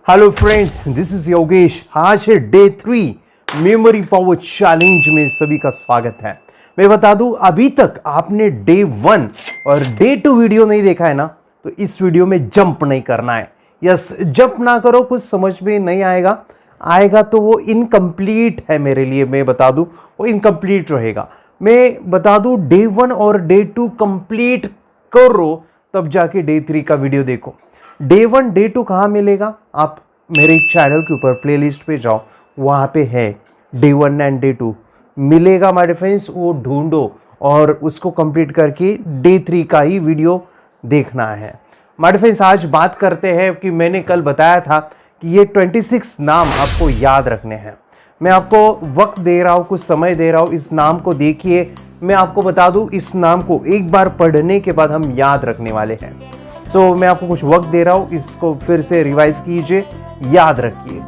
Hello friends, this is Yogesh. आज है day 3 memory power challenge में सभी का स्वागत है। मैं बता दूं, अभी तक आपने डे 1 और डे 2 वीडियो नहीं देखा है ना, तो इस वीडियो में जंप नहीं करना है। यस, जंप ना करो, कुछ समझ में नहीं आएगा तो वो इनकम्प्लीट है मेरे लिए। मैं बता दूं, वो इनकम्प्लीट रहेगा। मैं बता दूं, डे 1 और डे 2 कंप्लीट करो, तब जाके डे 3 का वीडियो देखो। डे 1 डे 2 कहाँ मिलेगा? आप मेरे चैनल के ऊपर प्लेलिस्ट पे जाओ, वहाँ पे है डे 1 एंड डे 2 मिलेगा माय फ्रेंड्स। वो ढूंढो और उसको कंप्लीट करके डे 3 का ही वीडियो देखना है माय फ्रेंड्स। आज बात करते हैं कि मैंने कल बताया था कि ये 26 नाम आपको याद रखने हैं। मैं आपको वक्त दे रहा हूँ, कुछ समय दे रहा हूँ, इस नाम को देखिए। मैं आपको बता दूँ, इस नाम को एक बार पढ़ने के बाद हम याद रखने वाले हैं। मैं आपको कुछ वक्त दे रहा हूं, इसको फिर से रिवाइज कीजिए, याद रखिए।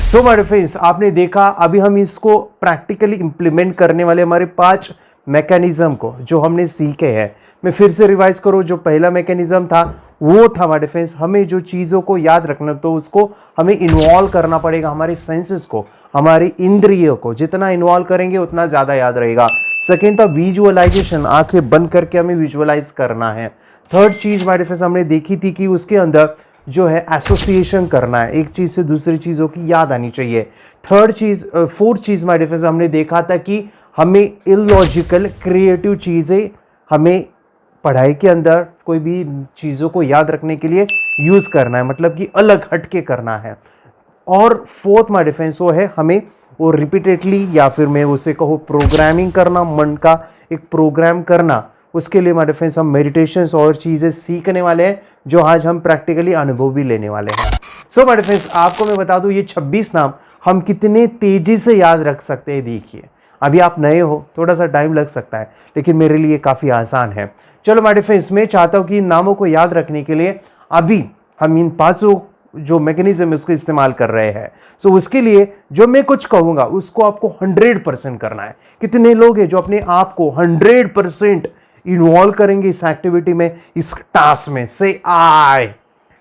सो माय फ्रेंड्स, आपने देखा, अभी हम इसको प्रैक्टिकली इंप्लीमेंट करने वाले हमारे 5 मैकेनिज्म को जो हमने सीखे हैं। मैं फिर से रिवाइज करूं, जो पहला मैकेनिज्म था वो था माय फ्रेंड्स, हमें जो चीज़ों को याद रखना, तो उसको हमें इन्वॉल्व करना पड़ेगा, हमारे सेंसेस को, हमारी इंद्रियों को। जितना इन्वॉल्व करेंगे उतना ज़्यादा याद रहेगा। सेकेंड था विजुअलाइजेशन, आंखें बंद करके हमें विजुअलाइज करना है। थर्ड चीज़ माय फ्रेंड्स हमने देखी थी कि उसके अंदर जो है एसोसिएशन करना है, एक चीज से दूसरी चीजों की याद आनी चाहिए। फोर्थ चीज माय डिफरेंस हमने देखा था कि हमें इलॉजिकल क्रिएटिव चीजें हमें पढ़ाई के अंदर कोई भी चीजों को याद रखने के लिए यूज करना है, मतलब कि अलग हटके करना है। और फोर्थ माय डिफरेंस वो है हमें वो रिपीटेडली, या फिर मैं उसे कहूँ प्रोग्रामिंग करना, मन का एक प्रोग्राम करना। उसके लिए माय फ्रेंड्स हम मेडिटेशंस और चीज़ें सीखने वाले हैं, जो आज हम प्रैक्टिकली अनुभव भी लेने वाले हैं। सो माय फ्रेंड्स, आपको मैं बता दूं, ये 26 नाम हम कितने तेजी से याद रख सकते हैं। देखिए, अभी आप नए हो, थोड़ा सा टाइम लग सकता है, लेकिन मेरे लिए काफ़ी आसान है। चलो माय फ्रेंड्स, मैं चाहता हूँ कि इन नामों को याद रखने के लिए अभी हम इन 5 जो मैकेनिज्म उसको इस्तेमाल कर रहे हैं। उसके लिए जो मैं कुछ कहूँगा उसको आपको 100% करना है। कितने लोग हैं जो अपने आप को 100% इन्वॉल्व करेंगे इस एक्टिविटी में, इस टास्क में? से आई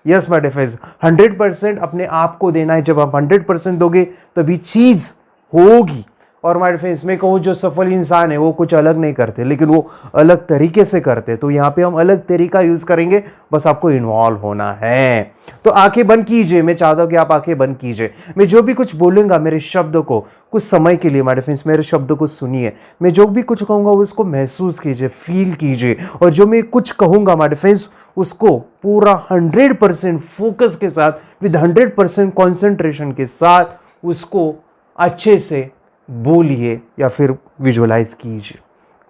यस माय डियर फ्रेंड्स, 100% अपने आप को देना है। जब आप 100% दोगे तभी चीज होगी। और माय फ्रेंड्स, मैं कहूँ, जो सफल इंसान है वो कुछ अलग नहीं करते, लेकिन वो अलग तरीके से करते। तो यहाँ पे हम अलग तरीका यूज करेंगे, बस आपको इन्वॉल्व होना है। तो आंखें बंद कीजिए, मैं चाहता हूँ कि आप आंखें बंद कीजिए। मैं जो भी कुछ बोलूंगा, मेरे शब्दों को कुछ समय के लिए माय फ्रेंड्स मेरे शब्दों को सुनिए। मैं जो भी कुछ कहूँगा उसको महसूस कीजिए, फील कीजिए। और जो मैं कुछ कहूँगा माय फ्रेंड्स, उसको पूरा 100% फोकस के साथ, विद 100% कॉन्सेंट्रेशन के साथ उसको अच्छे से बोलिए या फिर विजुअलाइज कीजिए।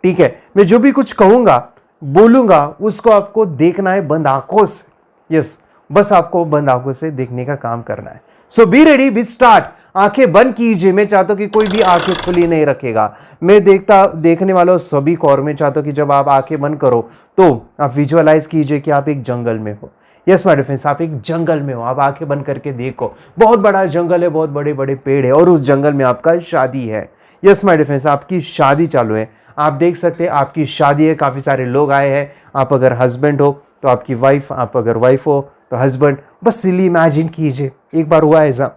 ठीक है? मैं जो भी कुछ कहूंगा, बोलूंगा, उसको आपको देखना है बंद आंखों से। यस, बस आपको बंद आंखों से देखने का काम करना है। सो बी रेडी, बी स्टार्ट। आंखें बंद कीजिए। मैं चाहता हूं कि कोई भी आंखें खुली नहीं रखेगा। मैं देखने वालों सभी को, और मैं चाहता हूं कि जब आप आंखें बंद करो तो आप विजुअलाइज कीजिए कि आप एक जंगल में हो। यस माय फ्रेंड्स, आप एक जंगल में हो। आप आंखें बंद करके देखो, बहुत बड़ा जंगल है, बहुत बड़े बड़े पेड़ है, और उस जंगल में आपका शादी है। यस माय फ्रेंड्स, आपकी शादी चालू है। आप देख सकते हैं आपकी शादी है, काफी सारे लोग आए हैं। आप अगर हस्बैंड हो तो आपकी वाइफ, आप अगर वाइफ हो तो हस्बैंड। बस सिली इमेजिन कीजिए, एक बार हुआ ऐसा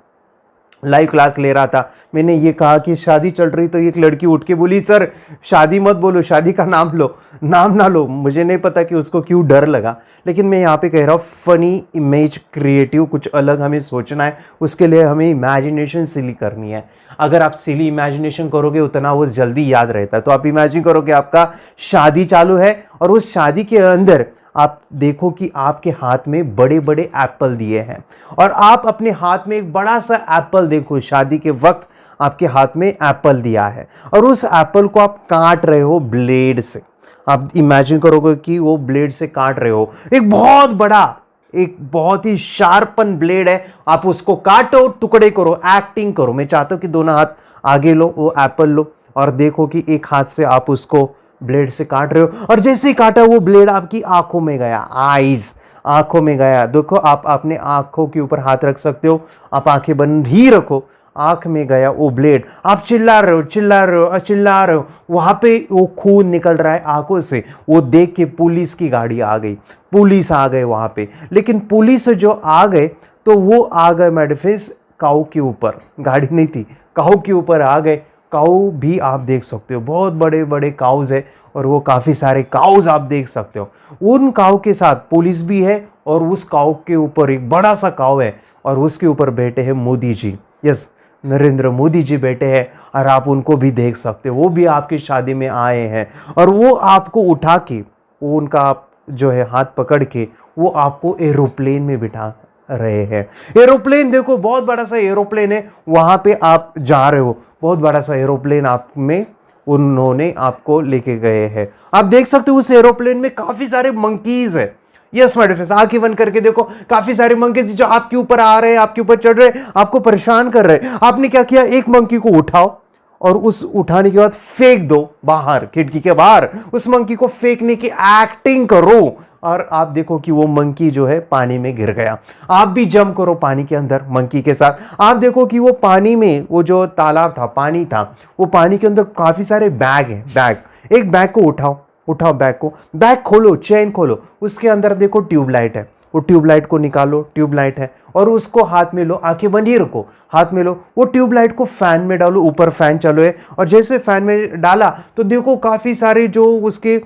लाइव क्लास ले रहा था, मैंने ये कहा कि शादी चल रही, तो एक लड़की उठ के बोली सर शादी मत बोलो, शादी का नाम लो, नाम ना लो। मुझे नहीं पता कि उसको क्यों डर लगा, लेकिन मैं यहाँ पे कह रहा हूँ फनी इमेज, क्रिएटिव, कुछ अलग हमें सोचना है, उसके लिए हमें इमेजिनेशन सिली करनी है। अगर आप सिली इमेजिनेशन करोगे उतना वो जल्दी याद रहता है। तो आप इमेजिन करो कि आपका शादी चालू है और उस शादी के अंदर आप देखो कि आपके हाथ में बड़े बड़े एप्पल दिए हैं और आप अपने हाथ में एक बड़ा सा एप्पल देखो, शादी के वक्त आपके हाथ में एप्पल दिया है और उस एप्पल को आप काट रहे हो ब्लेड से। आप इमेजिन करोगे कि वो ब्लेड से काट रहे हो, एक बहुत बड़ा, एक बहुत ही शार्पन ब्लेड है, आप उसको काटो, टुकड़े करो, एक्टिंग करो। मैं चाहता हूं कि दोनों हाथ आगे लो, वो एप्पल लो और देखो कि एक हाथ से आप उसको ब्लेड से काट रहे हो और जैसे ही काटा वो ब्लेड आपकी आंखों में गया, आईज, आंखों में गया। देखो आप अपने आंखों के ऊपर हाथ रख सकते हो, आप आंखें बंद ही रखो, आंख में गया वो ब्लेड, आप चिल्ला रहे हो, चिल्ला रहे हो, चिल्ला रहे हो, वहां पे वो खून निकल रहा है आंखों से। वो देख के पुलिस की गाड़ी आ गई, पुलिस आ गए वहां पे, लेकिन पुलिस जो आ गए तो वो आ गए मेडिफेंस काऊ के ऊपर, गाड़ी नहीं थी, काऊ के ऊपर आ गए। काऊ भी आप देख सकते हो, बहुत बड़े बड़े काउज है और वो काफ़ी सारे काउज आप देख सकते हो। उन काऊ के साथ पुलिस भी है और उस काऊ के ऊपर एक बड़ा सा काऊ है और उसके ऊपर बैठे हैं मोदी जी, यस, नरेंद्र मोदी जी बैठे हैं और आप उनको भी देख सकते हो। वो भी आपकी शादी में आए हैं और वो आपको उठा के, वो उनका जो है हाथ पकड़ के वो आपको एरोप्लेन में बिठा रहे हैं। एरोप्लेन देखो, बहुत बड़ा सा एरोप्लेन है, वहां पे आप जा रहे हो, बहुत बड़ा सा एरोप्लेन आप में उन्होंने आपको लेके गए हैं। आप देख सकते हो उस एरोप्लेन में काफी सारे मंकीज है। यस माय डियर फ्रेंड्स, आंखें बंद करके देखो, काफी सारे मंकीज जो आपके ऊपर आ रहे हैं, आपके ऊपर चढ़ रहे हैं, आपको परेशान कर रहे हैं। आपने क्या किया, एक मंकी को उठाओ और उस उठाने के बाद फेंक दो बाहर, खिड़की के बाहर, उस मंकी को फेंकने की एक्टिंग करो और आप देखो कि वो मंकी जो है पानी में गिर गया। आप भी जंप करो पानी के अंदर मंकी के साथ। आप देखो कि वो पानी में, वो जो तालाब था, पानी था, वो पानी के अंदर काफी सारे बैग हैं, बैग, एक बैग को उठाओ, उठाओ बैग को, बैग खोलो, चेन खोलो, उसके अंदर देखो ट्यूबलाइट है, वो ट्यूबलाइट को निकालो, ट्यूबलाइट है और उसको हाथ में लो, आंखें बंद ही रखो, हाथ में लो, वो ट्यूबलाइट को फैन में डालो, ऊपर फैन चालू है और जैसे फैन में डाला तो देखो काफी सारे जो उसके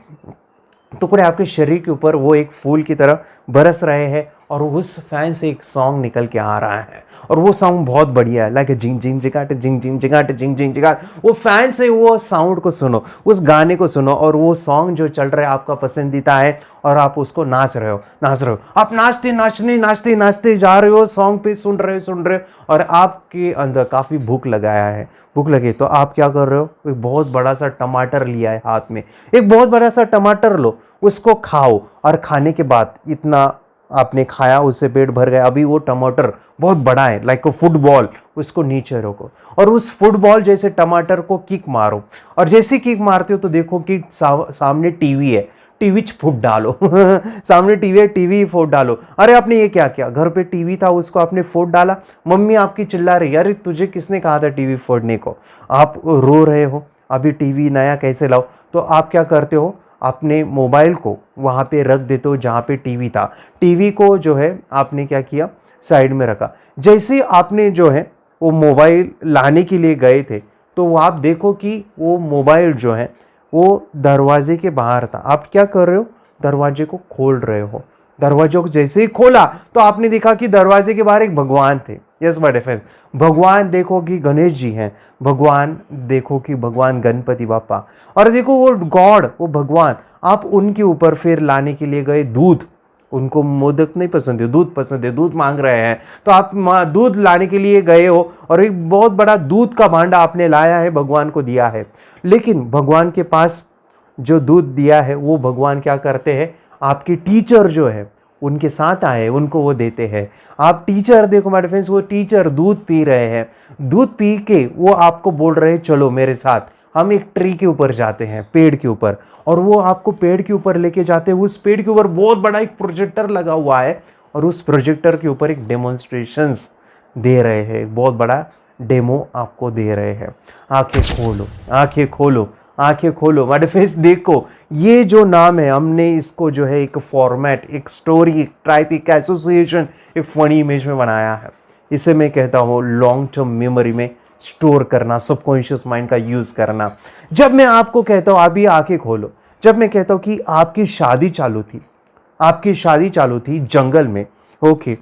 टुकड़े आपके शरीर के ऊपर वो एक फूल की तरह बरस रहे हैं और उस फैन से एक सॉन्ग निकल के आ रहा है और वो सॉन्ग बहुत बढ़िया है, लाइक जिंग जिंग जिगाट, जिंग जिंग जिगाट, जिंग जिंग जिगाट। वो फैन से वो साउंड को सुनो, उस गाने को सुनो और वो सॉन्ग जो चल रहा है आपका पसंदीदा है और आप उसको नाच रहे हो, नाच रहे हो, आप नाचते नाचते नाचते नाचते जा रहे हो, सॉन्ग पे सुन रहे हो और आपके अंदर काफ़ी भूख लगाया है, भूख लगे तो आप क्या कर रहे हो, एक बहुत बड़ा सा टमाटर लिया है हाथ में, एक बहुत बड़ा सा टमाटर लो, उसको खाओ और खाने के बाद इतना आपने खाया, उससे पेट भर गया, अभी वो टमाटर बहुत बड़ा है, लाइक फुटबॉल, उसको नीचे रखो और उस फुटबॉल जैसे टमाटर को किक मारो और जैसे किक मारते हो तो देखो कि सामने टीवी है, टीवी फुट डालो सामने टीवी है, टीवी फुट डालो। अरे आपने ये क्या किया, घर पे टीवी था उसको आपने फुट डाला, मम्मी आपकी चिल्ला रही, अरे तुझे किसने कहा था टीवी फोड़ने को, आप रो रहे हो, अभी टीवी नया कैसे लाओ। तो आप क्या करते हो, अपने मोबाइल को वहाँ पे रख देते हो जहाँ पे टीवी था, टीवी को जो है आपने क्या किया, साइड में रखा। जैसे आपने जो है वो मोबाइल लाने के लिए गए थे तो वो आप देखो कि वो मोबाइल जो है वो दरवाजे के बाहर था। आप क्या कर रहे हो, दरवाजे को खोल रहे हो, दरवाजे को जैसे ही खोला तो आपने देखा कि दरवाजे के बाहर एक भगवान थे। यस माय डियर फ्रेंड्स, भगवान देखो कि गणेश जी हैं, भगवान देखो कि भगवान गणपति बापा, और देखो वो गॉड, वो भगवान, आप उनके ऊपर फिर लाने के लिए गए दूध, उनको मोदक नहीं पसंद है, दूध पसंद है, दूध मांग रहे हैं तो आप दूध लाने के लिए गए हो और एक बहुत बड़ा दूध का भांडा आपने लाया है, भगवान को दिया है। लेकिन भगवान के पास जो दूध दिया है वो भगवान क्या करते हैं, आपके टीचर जो है उनके साथ आए, उनको वो देते हैं। आप टीचर देखो माय फ्रेंड्स, वो टीचर दूध पी रहे हैं, दूध पी के वो आपको बोल रहे हैं चलो मेरे साथ, हम एक ट्री के ऊपर जाते हैं, पेड़ के ऊपर, और वो आपको पेड़ के ऊपर लेके जाते हैं। उस पेड़ के ऊपर बहुत बड़ा एक प्रोजेक्टर लगा हुआ है और उस प्रोजेक्टर के ऊपर एक डेमोन्स्ट्रेशंस दे रहे हैं, बहुत बड़ा डेमो आपको दे रहे हैं। आंखें खोलो, आंखें खोलो, आंखें खोलो माय फेस, देखो ये जो नाम है हमने इसको जो है एक फॉर्मेट, एक स्टोरी, एक टाइप, एक एसोसिएशन, एक फनी इमेज में बनाया है। इसे मैं कहता हूँ लॉन्ग टर्म मेमोरी में स्टोर करना, सबकॉन्शियस माइंड का यूज करना। जब मैं आपको कहता हूँ अभी आंखें खोलो, जब मैं कहता हूँ कि आपकी शादी चालू थी, आपकी शादी चालू थी जंगल में, ओके,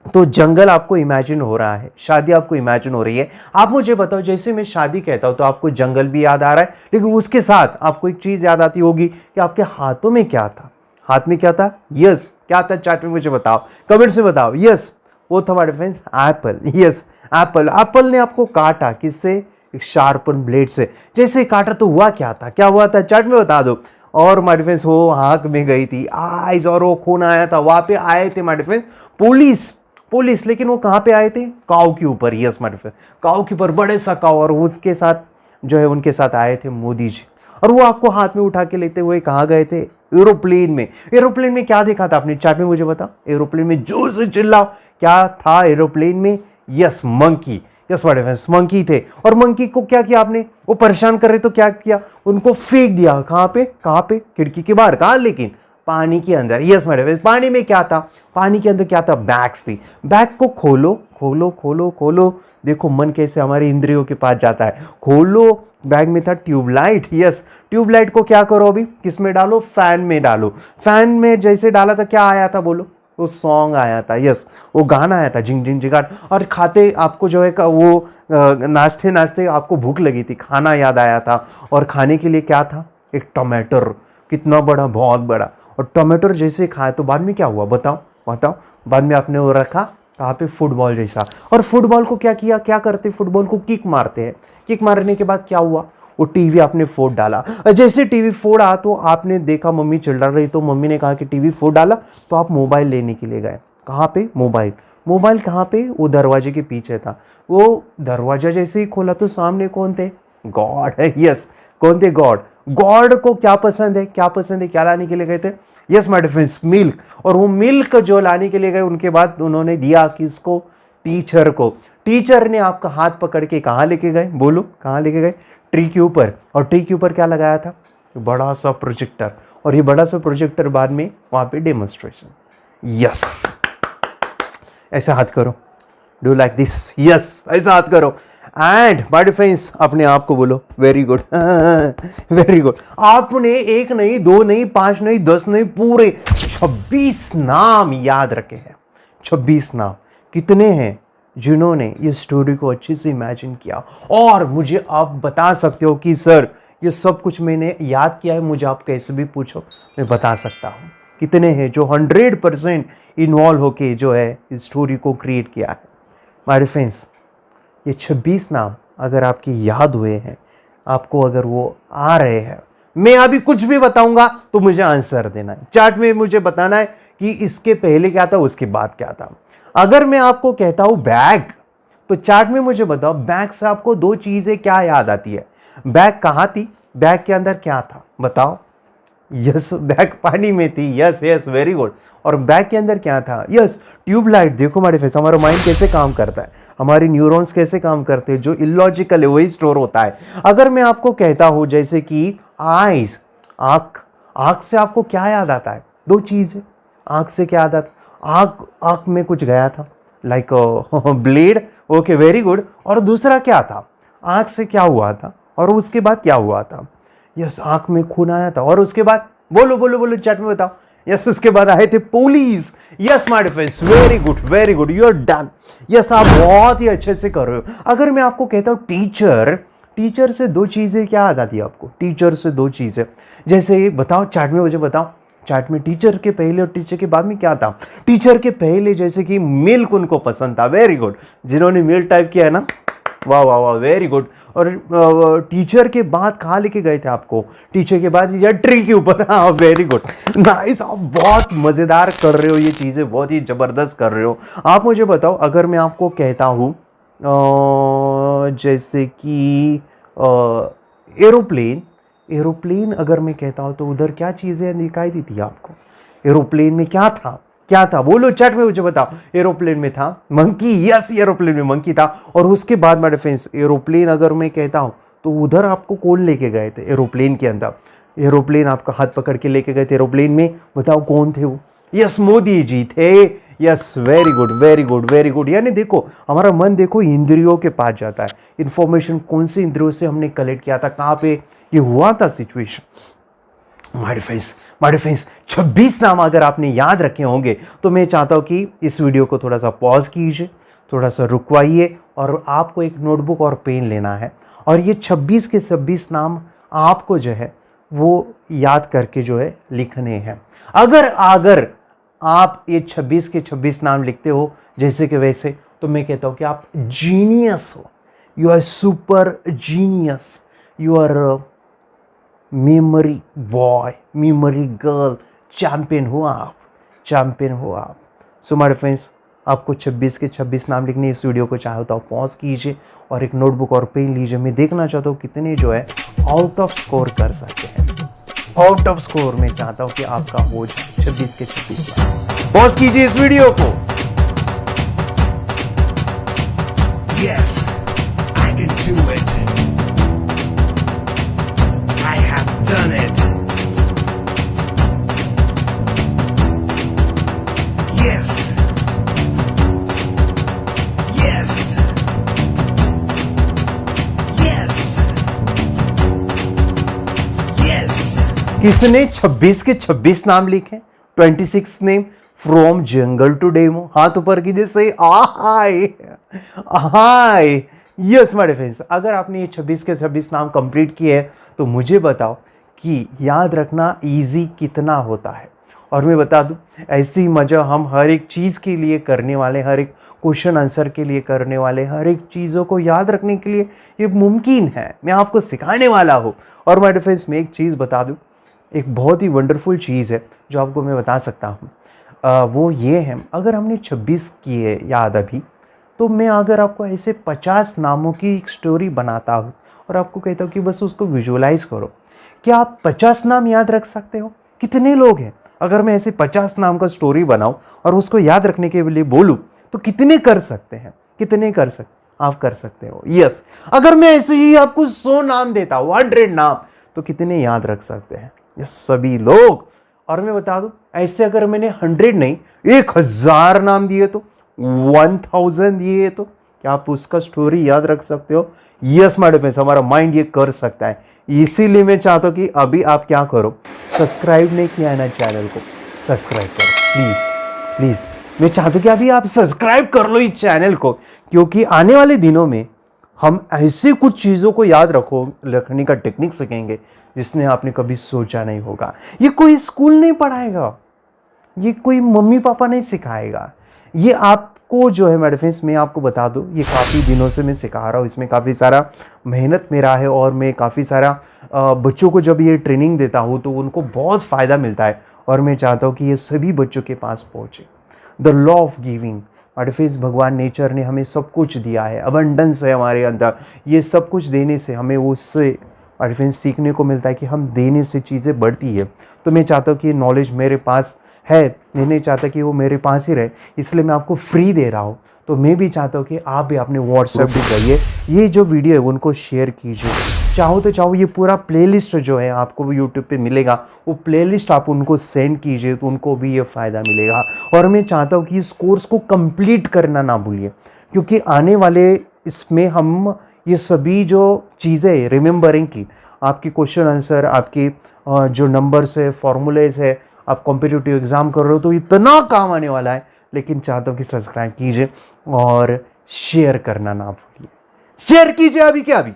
तो जंगल आपको इमेजिन हो रहा है, शादी आपको इमेजिन हो रही है। आप मुझे बताओ, जैसे मैं शादी कहता हूं तो आपको जंगल भी याद आ रहा है, लेकिन उसके साथ आपको एक चीज याद आती होगी कि आपके हाथों में क्या था। हाथ में क्या था? यस, क्या था? चैट में मुझे बताओ, कमेंट्स में बताओ। यस, वो था my friends Apple. Yes, Apple. Apple ने आपको काटा, किससे? एक शार्पन ब्लेड से। जैसे काटा तो हुआ क्या था? क्या हुआ था? चैट में बता दो। और माय फ्रेंड्स वो आंख में गई थी, आईज, और वो खून आया था। वहां पे आए थे माय फ्रेंड्स पुलिस, पुलिस। लेकिन वो कहां पे आए थे? काऊ के ऊपर। यस माय फ्रेंड, काऊ के ऊपर, बड़े सा काऊ। और उसके साथ जो है, उनके साथ आए थे मोदी जी। और वो आपको हाथ में उठा के लेते हुए कहाँ गए थे? एरोप्लेन में। एरोप्लेन में क्या देखा था आपने? चैट में मुझे बताओ। एरोप्लेन में जोर से चिल्लाओ, क्या था एरोप्लेन में? Yes, monkey. Yes my friends, monkey थे। और मंकी को क्या किया आपने? वो परेशान कर रहे तो क्या किया? उनको फेंक दिया। कहां पे? कहां पे? खिड़की के बाहर। कहां? लेकिन पानी के अंदर। यस माय फ्रेंड्स, पानी में क्या था? पानी के अंदर क्या था? बैग्स थी। बैग को खोलो, खोलो, खोलो, खोलो। देखो मन कैसे हमारे इंद्रियों के पास जाता है। खोलो, बैग में था ट्यूबलाइट। यस, ट्यूबलाइट को क्या करो अभी? किस में डालो? फैन में डालो। फैन में जैसे डाला था क्या आया था? बोलो। वो सॉन्ग आया था। यस, वो गाना आया था, जिंग जिंग जिगाट। और खाते आपको जो है वो नाचते नाचते आपको भूख लगी थी, खाना याद आया था। और खाने के लिए क्या था? एक टमाटर। कितना बड़ा? बहुत बड़ा। और टमाटर जैसे खाया तो बाद में क्या हुआ? बताओ, बताओ। बाद में आपने वो रखा कहाँ पे? फुटबॉल जैसा। और फुटबॉल को क्या किया? क्या करते? फुटबॉल को किक मारते हैं। किक मारने के बाद क्या हुआ? वो टीवी आपने फोड़ डाला। जैसे टीवी फोड़ा तो आपने देखा मम्मी चिल्ला रही, तो मम्मी ने कहा कि टीवी फोड़ डाला, तो आप मोबाइल लेने के लिए गए। कहाँ पे? मोबाइल। मोबाइल कहाँ पे? वो दरवाजे के पीछे था। वो दरवाजा जैसे ही खोला तो सामने कौन थे? गॉड है। यस, कौन थे? गॉड। गॉड को क्या पसंद है? क्या पसंद है? क्या लाने के लिए गए थे? Yes my friends, milk. और वो मिल्क जो लाने के लिए गए, उनके बाद उन्होंने दिया किसको? टीचर को। टीचर ने आपका हाथ पकड़ के कहाँ लेके गए? बोलो, कहाँ लेके गए? ट्री के ऊपर। और ट्री के ऊपर क्या लगाया था? बड़ा सा प्रोजेक्टर। और ये बड़ा सा प्रोजेक्टर बाद में वहां पे डेमोन्स्ट्रेशन। यस, ऐसा हाथ करो। Do like this. यस, ऐसा हाथ करो। एंड माय फ्रेंड्स, अपने आप को बोलो वेरी गुड, वेरी गुड। आपने एक नहीं, दो नहीं, 5 नहीं, 10 नहीं, पूरे 26 नाम याद रखे हैं। 26 नाम। कितने हैं जिन्होंने ये स्टोरी को अच्छे से इमेजिन किया? और मुझे आप बता सकते हो कि सर ये सब कुछ मैंने याद किया है, मुझे आप कैसे भी पूछो, मैं बता सकता हूँ। कितने हैं जो 100% इन्वॉल्व होके जो है इस स्टोरी को क्रिएट किया है? माय फ्रेंड्स, ये 26 नाम अगर आपके याद हुए हैं, आपको अगर वो आ रहे हैं, मैं अभी कुछ भी बताऊंगा तो मुझे आंसर देना है। चैट में मुझे बताना है कि इसके पहले क्या था, उसके बाद क्या था। अगर मैं आपको कहता हूं बैग, तो चैट में मुझे बताओ बैग से आपको 2 चीजें क्या याद आती है? बैग कहां थी? बैग के अंदर क्या था? बताओ। यस, बैग पानी में थी। Yes yes, very good. और बैग के अंदर क्या था? Yes, tube light. देखो हमारे फेस, हमारा माइंड कैसे काम करता है, हमारी न्यूरॉन्स कैसे काम करते हैं, जो इलॉजिकल है वही स्टोर होता है। अगर मैं आपको कहता हूं जैसे कि आईज, आंख, आंख से आपको क्या याद आता है? 2 चीजें। आंख से क्या याद आता? आंख, आंख में कुछ गया था, like blade. Okay, very good. और दूसरा क्या था? आंख से क्या हुआ था और उसके बाद क्या हुआ था? यस, आंख में खून आया था। और उसके बाद बोलो बोलो बोलो, चैट में बताओ। यस, उसके बाद आए थे police. Yes my friends, very good, very good, you are done. Yes, आप बहुत ही अच्छे से कर रहे हो। अगर मैं आपको कहता हूं टीचर, टीचर से 2 चीजें क्या याद आती है आपको? टीचर से 2 चीजें जैसे बताओ, चैट में मुझे बताओ। चैट में टीचर के पहले और टीचर के बाद में क्या था? टीचर के पहले जैसे कि मिल्क उनको पसंद था। वेरी गुड, जिन्होंने मिल्क टाइप किया है ना, वाह वाह वाह, वेरी गुड। और टीचर के बाद कहाँ लेके गए थे आपको? टीचर के बाद या ट्री के ऊपर। हाँ, वेरी गुड, नाइस। आप बहुत मजेदार कर रहे हो, ये चीजें बहुत ही जबरदस्त कर रहे हो। आप मुझे बताओ, अगर मैं आपको कहता हूँ जैसे कि एरोप्लेन, एरोप्लेन अगर मैं कहता हूँ तो उधर क्या चीजें दिखाई दी थी आपको? एरोप्लेन में क्या था? क्या था? बोलो चैट में मुझे बताओ। एरोप्लेन में था मंकी। यस, एरोप्लेन में मंकी था। और उसके बाद मेरे फ्रेंड्स, एरोप्लेन अगर मैं कहता हूं तो उधर आपको कौन लेके गए थे? एरोप्लेन के अंदर, एरोप्लेन आपका हाथ पकड़ के लेके गए थे एरोप्लेन में। बताओ कौन थे वो? यस, मोदी जी थे। Yes, very good very good very good. यानी देखो हमारा मन देखो इंद्रियों के पास जाता है, इंफॉर्मेशन कौन सी इंद्रियों से हमने कलेक्ट किया था, कहाँ पे ये हुआ था सिचुएशन। माय फ्रेंड्स 26 नाम अगर आपने याद रखे होंगे तो मैं चाहता हूँ कि इस वीडियो को थोड़ा सा पॉज कीजिए, थोड़ा सा रुकवाइए और आपको एक नोटबुक और पेन लेना है और ये 26 के 26 नाम आपको जो है वो याद करके जो है लिखने हैं। अगर आप ये 26 के 26 नाम लिखते हो जैसे कि वैसे, तो मैं कहता हूँ कि आप जीनियस हो, you are super genius, you are memory boy, memory girl, champion हो आप। सो माय फ्रेंड्स, आपको 26 के 26 नाम लिखने, इस वीडियो को चाहे तो आप पॉज कीजिए और एक नोटबुक और पेन लीजिए। मैं देखना चाहता हूँ कितने जो है आउट ऑफ स्कोर कर सकते हैं। आउट ऑफ स्कोर में चाहता हूँ कि आपका हो 26 के 26 नाम। पॉज कीजिए इस वीडियो को। Yes, I can do it. I have done it. Yes. Yes. Yes. Yes. किसने 26 के 26 नाम लिखे? 26 name from jungle to demo. हाथ ऊपर कीजिए, सही। हाय यस माय फ्रेंड्स, अगर आपने ये 26 के 26 नाम कंप्लीट किए हैं तो मुझे बताओ कि याद रखना इजी कितना होता है। और मैं बता दूं, ऐसी मजा हम हर एक चीज़ के लिए करने वाले, हर एक क्वेश्चन आंसर के लिए करने वाले, हर एक चीज़ों को याद रखने के लिए ये मुमकिन है। मैं आपको सिखाने वाला हूँ। और माय फ्रेंड्स, मैं एक चीज़ बता दूँ, एक बहुत ही वंडरफुल चीज़ है जो आपको मैं बता सकता हूँ। वो ये है, अगर हमने 26 किए याद अभी, तो मैं अगर आपको ऐसे 50 नामों की एक स्टोरी बनाता हूँ और आपको कहता हूँ कि बस उसको विजुअलाइज करो, क्या आप 50 नाम याद रख सकते हो? कितने लोग हैं? अगर मैं ऐसे 50 नाम का स्टोरी बनाऊँ और उसको याद रखने के लिए बोलूँ तो कितने कर सकते हैं? कितने कर सकते? आप कर सकते हो। यस, अगर मैं ऐसे ही आपको 100 नाम देता हूँ, 100 नाम, तो कितने याद रख सकते हैं? यस, सभी लोग। और मैं बता दूं, ऐसे अगर मैंने 100 नहीं 1000 नाम दिए तो, 1000 दिए तो क्या आप उसका स्टोरी याद रख सकते हो? यस माय फ्रेंड्स, हमारा माइंड ये कर सकता है। इसीलिए मैं चाहता हूं कि अभी आप क्या करो, सब्सक्राइब नहीं किया है ना चैनल को, सब्सक्राइब करो प्लीज प्लीज। मैं चाहता हूं कि अभी आप सब्सक्राइब कर लो इस चैनल को, क्योंकि आने वाले दिनों में हम ऐसे कुछ चीज़ों को याद रखने का टेक्निक सीखेंगे जिसने आपने कभी सोचा नहीं होगा। ये कोई स्कूल नहीं पढ़ाएगा, ये कोई मम्मी पापा नहीं सिखाएगा, ये आपको जो है मेरे फ्रेंड्स, मैं आपको बता दूं, ये काफ़ी दिनों से मैं सिखा रहा हूँ, इसमें काफ़ी सारा मेहनत मेरा है और मैं काफ़ी सारा बच्चों को जब ये ट्रेनिंग देता हूँ तो उनको बहुत फ़ायदा मिलता है और मैं चाहता हूँ कि ये सभी बच्चों के पास पहुँचे। The law of giving, my friends, भगवान नेचर ने हमें सब कुछ दिया है, अबंडेंस है हमारे अंदर। ये सब कुछ देने से हमें उससे माय फ्रेंड्स सीखने को मिलता है कि हम देने से चीज़ें बढ़ती है। तो मैं चाहता हूँ कि ये नॉलेज मेरे पास है, मैं नहीं चाहता कि वो मेरे पास ही रहे, इसलिए मैं आपको फ्री दे रहा हूँ। तो मैं भी चाहता हूँ कि आप भी अपने व्हाट्सएप भी जाइए, ये जो वीडियो है उनको शेयर कीजिए। चाहो तो चाहो ये पूरा प्लेलिस्ट जो है आपको यूट्यूब पे मिलेगा, वो प्लेलिस्ट आप उनको सेंड कीजिए तो उनको भी ये फ़ायदा मिलेगा। और मैं चाहता हूँ कि इस कोर्स को कंप्लीट करना ना भूलिए, क्योंकि आने वाले इसमें हम ये सभी जो चीज़ें रिमेंबरिंग की, आपकी क्वेश्चन आंसर, आपकी जो नंबर्स है, फॉर्मूलेज है, आप कॉम्पिटिटिव एग्ज़ाम कर रहे हो तो इतना काम आने वाला है। लेकिन चाहता हूँ कि सब्सक्राइब कीजिए और शेयर करना ना भूलिए। शेयर कीजिए अभी क्या अभी।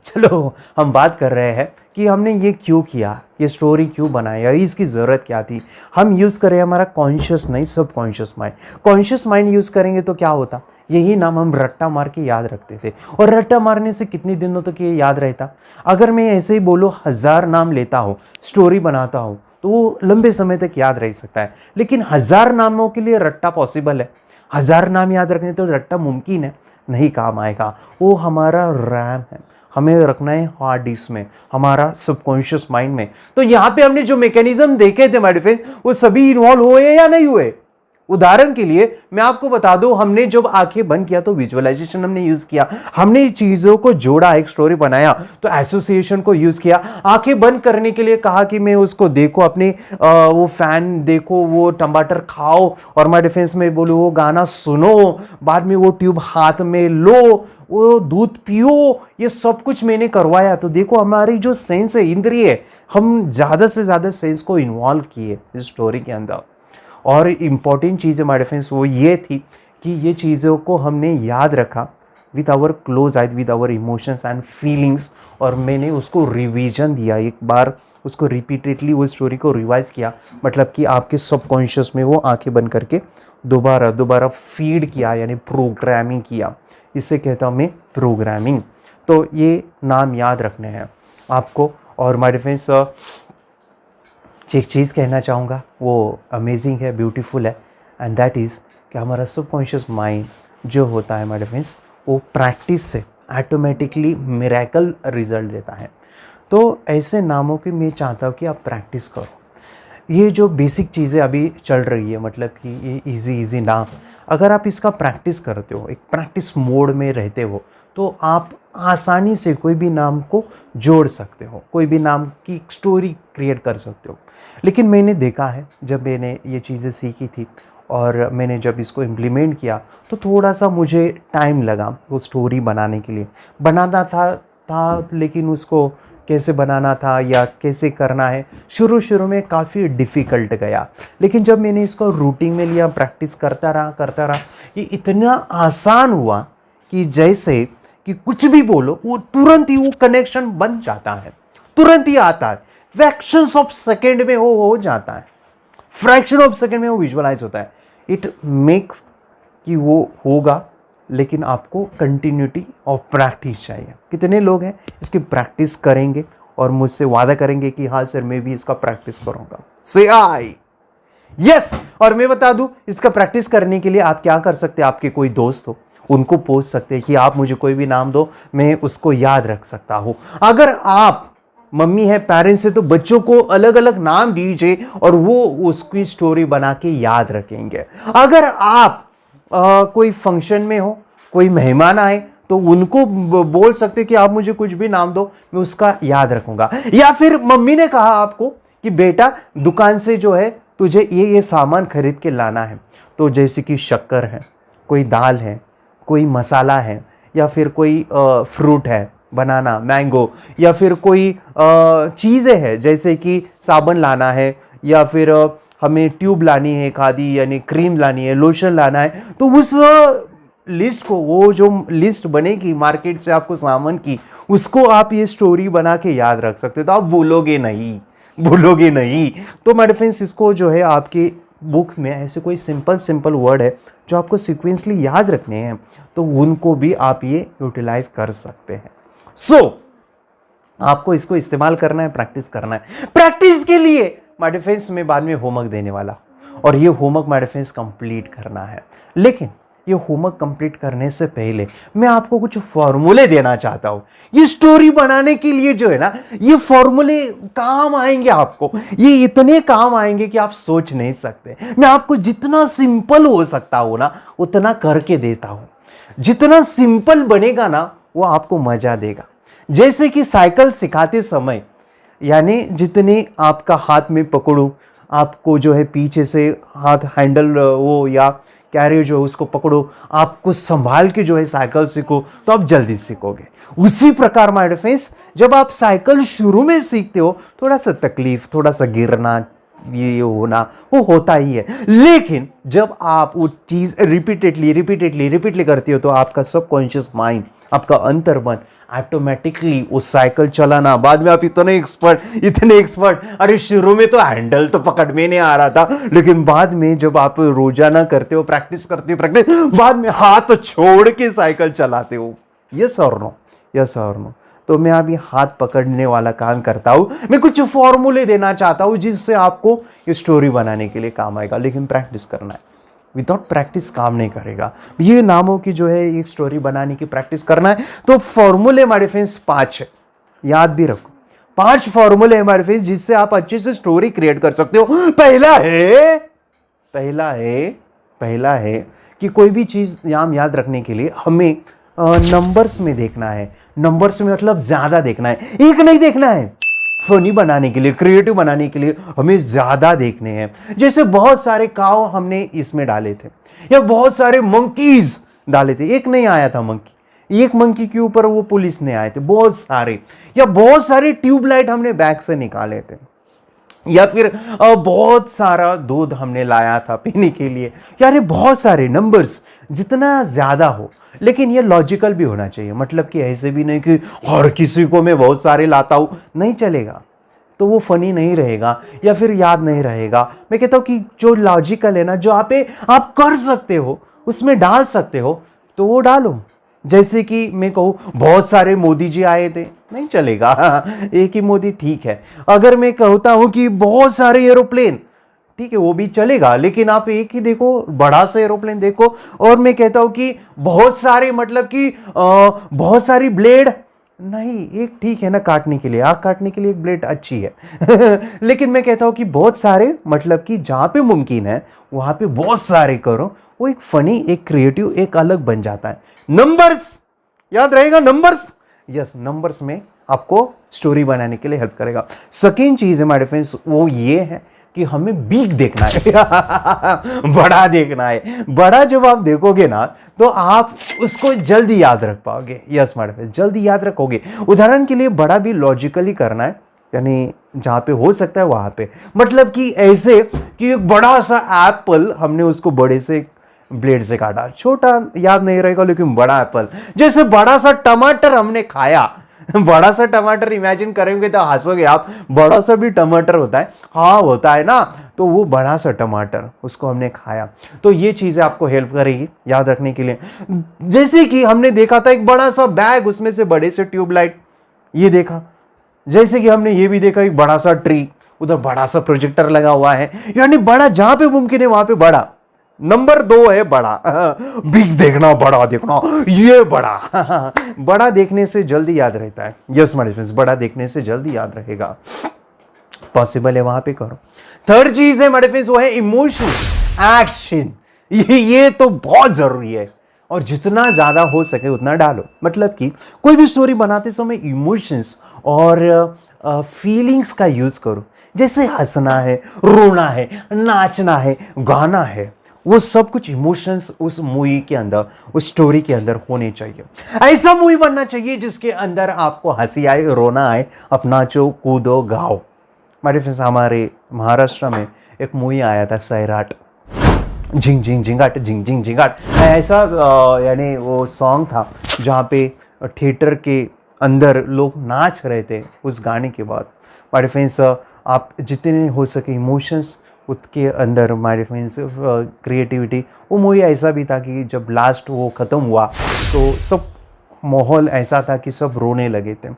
चलो, हम बात कर रहे हैं कि हमने ये क्यों किया, ये स्टोरी क्यों बनाया, इसकी ज़रूरत क्या थी। हम यूज़ करें हमारा कॉन्शियस नहीं सब conscious mind. Conscious mind use करेंगे तो क्या होता, यही नाम हम रट्टा मार के याद रखते थे। और रट्टा मारने से कितने दिनों तक ये याद रहता? अगर मैं ऐसे ही बोलो 1000 नाम लेता हूँ, स्टोरी बनाता हूँ, तो वो लंबे समय तक याद रह सकता है। लेकिन 1000 नामों के लिए रट्टा पॉसिबल है? 1000 नाम याद रखने तो रट्टा मुमकिन है? नहीं काम आएगा। वो हमारा रैम है, हमें रखना है हार्ड डिस्क में, हमारा सबकॉन्शियस माइंड में। तो यहाँ पे हमने जो मैकेनिज्म देखे थे माय फ्रेंड, वो सभी इन्वॉल्व हुए या नहीं हुए? उदाहरण के लिए मैं आपको बता दूं, हमने जब आंखें बंद किया तो विजुअलाइजेशन हमने यूज किया, हमने चीजों को जोड़ा, एक स्टोरी बनाया तो एसोसिएशन को यूज किया। आंखें बंद करने के लिए कहा कि मैं उसको देखो, अपने वो फैन देखो, वो टमाटर खाओ, और माय डिफेंस में बोलूं वो गाना सुनो, बाद में वो ट्यूब हाथ में लो, वो दूध पियो, ये सब कुछ मैंने करवाया। तो देखो हमारी जो सेंस है, इंद्रिय, हम ज्यादा से ज्यादा सेंस को इन्वॉल्व किए इस स्टोरी के अंदर। और इम्पॉर्टेंट चीज़ है माय डिफेंस वो ये थी कि ये चीज़ों को हमने याद रखा with our close eye, with our emotions and feelings, और मैंने उसको रिवीजन दिया, एक बार उसको रिपीटेडली वो स्टोरी को रिवाइज किया, मतलब कि आपके सबकॉन्शियस में वो आंखें बंद करके दोबारा दोबारा फीड किया, यानी प्रोग्रामिंग किया। इसे कहता हूँ मैं प्रोग्रामिंग। तो ये नाम याद रखने हैं आपको। और माय डिफेंस एक चीज़ कहना चाहूँगा, वो अमेजिंग है, ब्यूटीफुल है, एंड दैट इज़ कि हमारा सबकॉन्शियस माइंड जो होता है माय डिफेंस, वो प्रैक्टिस से ऑटोमेटिकली मिरेकल रिजल्ट देता है। तो ऐसे नामों की मैं चाहता हूँ कि आप प्रैक्टिस करो। ये जो बेसिक चीज़ें अभी चल रही है, मतलब कि ये इजी नाम, अगर आप इसका प्रैक्टिस करते हो, एक प्रैक्टिस मोड में रहते हो, तो आप आसानी से कोई भी नाम को जोड़ सकते हो, कोई भी नाम की स्टोरी क्रिएट कर सकते हो। लेकिन मैंने देखा है, जब मैंने ये चीज़ें सीखी थी और मैंने जब इसको इम्प्लीमेंट किया, तो थोड़ा सा मुझे टाइम लगा वो स्टोरी बनाने के लिए। बनाना था लेकिन उसको कैसे बनाना था या कैसे करना है, शुरू में काफ़ी डिफ़िकल्ट गया। लेकिन जब मैंने इसको रूटीन में लिया, प्रैक्टिस करता रहा, ये इतना आसान हुआ कि जैसे कि कुछ भी बोलो वो तुरंत ही वो कनेक्शन बन जाता है, तुरंत ही आता है, फ्रैक्शंस ऑफ सेकेंड में हो जाता है, फ्रैक्शन ऑफ सेकेंड में वो विजुअलाइज होता है। इट मेक्स कि वो होगा, लेकिन आपको कंटिन्यूटी और प्रैक्टिस चाहिए। कितने लोग हैं इसकी प्रैक्टिस करेंगे और मुझसे वादा करेंगे कि हाँ सर मैं भी इसका प्रैक्टिस करूंगा? से आई यस। और मैं बता दूं, इसका प्रैक्टिस करने के लिए आप क्या कर सकते हैं, आपके कोई दोस्त हो उनको पूछ सकते हैं कि आप मुझे कोई भी नाम दो, मैं उसको याद रख सकता हूं। अगर आप मम्मी है, पेरेंट्स है, तो बच्चों को अलग अलग नाम दीजिए और वो उसकी स्टोरी बना के याद रखेंगे। अगर आप कोई फंक्शन में हो, कोई मेहमान आए, तो उनको बोल सकते कि आप मुझे कुछ भी नाम दो, मैं उसका याद रखूंगा। या फिर मम्मी ने कहा आपको कि बेटा दुकान से जो है तुझे ये सामान खरीद के लाना है, तो जैसे कि शक्कर है, कोई दाल है, कोई मसाला है, या फिर कोई फ्रूट है, बनाना, मैंगो, या फिर कोई चीज़ें हैं जैसे कि साबुन लाना है, या फिर हमें ट्यूब लानी है, खादी यानी क्रीम लानी है, लोशन लाना है, तो उस लिस्ट को, वो जो लिस्ट बनेगी मार्केट से आपको सामान की, उसको आप ये स्टोरी बना के याद रख सकते हो। तो आप भूलोगे नहीं। तो माय फ्रेंड्स, इसको जो है आपके बुक में ऐसे कोई सिंपल वर्ड है जो आपको सीक्वेंसली याद रखने हैं, तो उनको भी आप ये यूटिलाइज कर सकते हैं। आपको इसको इस्तेमाल करना है, प्रैक्टिस करना है। प्रैक्टिस के लिए माय डिफेंस में बाद में होमवर्क देने वाला, और ये होमवर्क माय डिफेंस कंप्लीट करना है। लेकिन ये होमवर्क कंप्लीट करने से पहले मैं आपको कुछ फॉर्मूले देना चाहता हूं। ये स्टोरी बनाने के लिए जो है ना, ये फॉर्मूले काम आएंगे आपको, ये इतने काम आएंगे कि आप सोच नहीं सकते। मैं आपको जितना सिंपल हो सकता हूं ना, उतना करके देता हूं। जितना सिंपल बनेगा ना, वो आपको मजा देगा। जैसे कि साइकिल सिखाते समय, यानी जितने आपका हाथ में पकड़ूं, आपको जो है पीछे से हाथ हैंडल वो या कैरियर जो है उसको पकड़ो, आपको संभाल के जो है साइकिल सीखो, तो आप जल्दी सीखोगे। उसी प्रकार माय डिफेंस, जब आप साइकिल शुरू में सीखते हो, थोड़ा सा तकलीफ, थोड़ा सा गिरना, ये होना वो होता ही है। लेकिन जब आप वो चीज रिपीटेडली करते हो, तो आपका सबकॉन्शियस माइंड, आपका अंतर्मन ऑटोमेटिकली उस साइकिल चलाना, बाद में आप इतने एक्सपर्ट, अरे शुरू में तो हैंडल तो पकड़ में नहीं आ रहा था, लेकिन बाद में जब आप रोजाना करते हो, प्रैक्टिस करते हो, बाद में हाथ छोड़ के साइकिल चलाते हो। यस और नो। तो मैं अभी हाथ पकड़ने वाला काम करता हूं। मैं कुछ फॉर्मूले देना चाहता हूं जिससे आपको ये स्टोरी बनाने के लिए काम आएगा, लेकिन प्रैक्टिस करना है। विदाउट प्रैक्टिस काम नहीं करेगा। ये नामों की जो है एक स्टोरी बनाने की प्रैक्टिस करना है। तो फॉर्मूले हमारे फ्रेंड्स 5 है, याद भी रखो। 5 फॉर्मूले हमारे फ्रेंड्स जिससे आप अच्छे से स्टोरी क्रिएट कर सकते हो। पहला है पहला है कि कोई भी चीज़ नाम याद रखने के लिए हमें नंबर्स में देखना है। नंबर्स में मतलब ज़्यादा देखना है, एक नहीं देखना है। फनी बनाने के लिए, क्रिएटिव बनाने के लिए हमें ज़्यादा देखने हैं। जैसे बहुत सारे काव हमने इसमें डाले थे या बहुत सारे मंकीज डाले थे, एक नहीं आया था मंकी, एक मंकी के ऊपर वो पुलिस ने आए थे बहुत सारे, या बहुत सारे ट्यूबलाइट हमने बैग से निकाले थे, या फिर बहुत सारा दूध हमने लाया था पीने के लिए। यानी बहुत सारे नंबर्स जितना ज़्यादा हो, लेकिन ये लॉजिकल भी होना चाहिए। मतलब कि ऐसे भी नहीं कि हर किसी को मैं बहुत सारे लाता हूँ, नहीं चलेगा, तो वो फनी नहीं रहेगा या फिर याद नहीं रहेगा। मैं कहता हूँ कि जो लॉजिकल है ना, जो आप कर सकते हो, उसमें डाल सकते हो, तो वो डालो। जैसे कि मैं कहूँ बहुत सारे मोदी जी आए थे, नहीं चलेगा, एक ही मोदी ठीक है। अगर मैं कहता हूँ कि बहुत सारे एरोप्लेन, ठीक है वो भी चलेगा, लेकिन आप एक ही देखो, बड़ा सा एरोप्लेन देखो। और मैं कहता हूं कि बहुत सारे, मतलब कि बहुत सारी ब्लेड, नहीं, एक ठीक है ना काटने के लिए, आग काटने के लिए एक ब्लेड अच्छी है लेकिन मैं कहता हूं कि बहुत सारे, मतलब कि जहां पे मुमकिन है वहां पे बहुत सारे करो, वो एक फनी, एक क्रिएटिव, एक अलग बन जाता है। नंबर्स याद रहेगा, नंबर्स, यस, नंबर्स में आपको स्टोरी बनाने के लिए हेल्प करेगा। सेकेंड चीज है माय फ्रेंड्स, वो ये है कि हमें बिग देखना है बड़ा देखना है। बड़ा जब आप देखोगे ना, तो आप उसको जल्दी याद रख पाओगे। यस माय फ्रेंड्स, जल्दी याद रखोगे। उदाहरण के लिए बड़ा भी लॉजिकली करना है, यानी जहां पे हो सकता है वहां पे, मतलब कि ऐसे कि एक बड़ा सा एप्पल हमने उसको बड़े से ब्लेड से काटा, छोटा याद नहीं रहेगा लेकिन बड़ा एप्पल। जैसे बड़ा सा टमाटर हमने खाया, बड़ा सा टमाटर इमेजिन करेंगे तो हंसोगे आप, बड़ा सा भी टमाटर होता है, हाँ होता है ना, तो वो बड़ा सा टमाटर उसको हमने खाया। तो ये चीजें आपको हेल्प करेगी याद रखने के लिए। जैसे कि हमने देखा था एक बड़ा सा बैग, उसमें से बड़े से ट्यूबलाइट, ये देखा। जैसे कि हमने ये भी देखा एक बड़ा सा ट्री, उधर बड़ा सा प्रोजेक्टर लगा हुआ है। यानी बड़ा जहां पे मुमकिन है वहां पे बड़ा। नंबर 2 है बड़ा बिग देखना, बड़ा देखना, ये बड़ा बड़ा देखने से जल्दी याद रहता है। यस माय फ्रेंड्स, बड़ा देखने से जल्दी याद रहेगा, पॉसिबल है वहां पे करो। थर्ड चीज है माय फ्रेंड्स, वो है इमोशन, एक्शन। ये तो बहुत जरूरी है, और जितना ज्यादा हो सके उतना डालो। मतलब कि कोई भी स्टोरी बनाते समय इमोशंस और फीलिंग्स का यूज करो। जैसे हंसना है, रोना है, नाचना है, गाना है, वो सब कुछ इमोशंस उस मूवी के अंदर, उस स्टोरी के अंदर होने चाहिए। ऐसा मूवी बनना चाहिए जिसके अंदर आपको हंसी आए, रोना आए, अपना नाचो, कूदो, गाओ। मेरे फ्रेंड्स, हमारे महाराष्ट्र में एक मूवी आया था सैराट, झिंग झिंग झिंगाट, झिंग झिंग झिंगाट, ऐसा यानी वो सॉन्ग था जहाँ पे थिएटर के अंदर लोग नाच रहे थे उस गाने के बाद। मेरे फ्रेंड्स, आप जितने हो सके इमोशंस उसके अंदर, मेरे फ्रेंड्स, क्रिएटिविटी। वो मूवी ऐसा भी था कि जब लास्ट वो ख़त्म हुआ तो सब माहौल ऐसा था कि सब रोने लगे थे।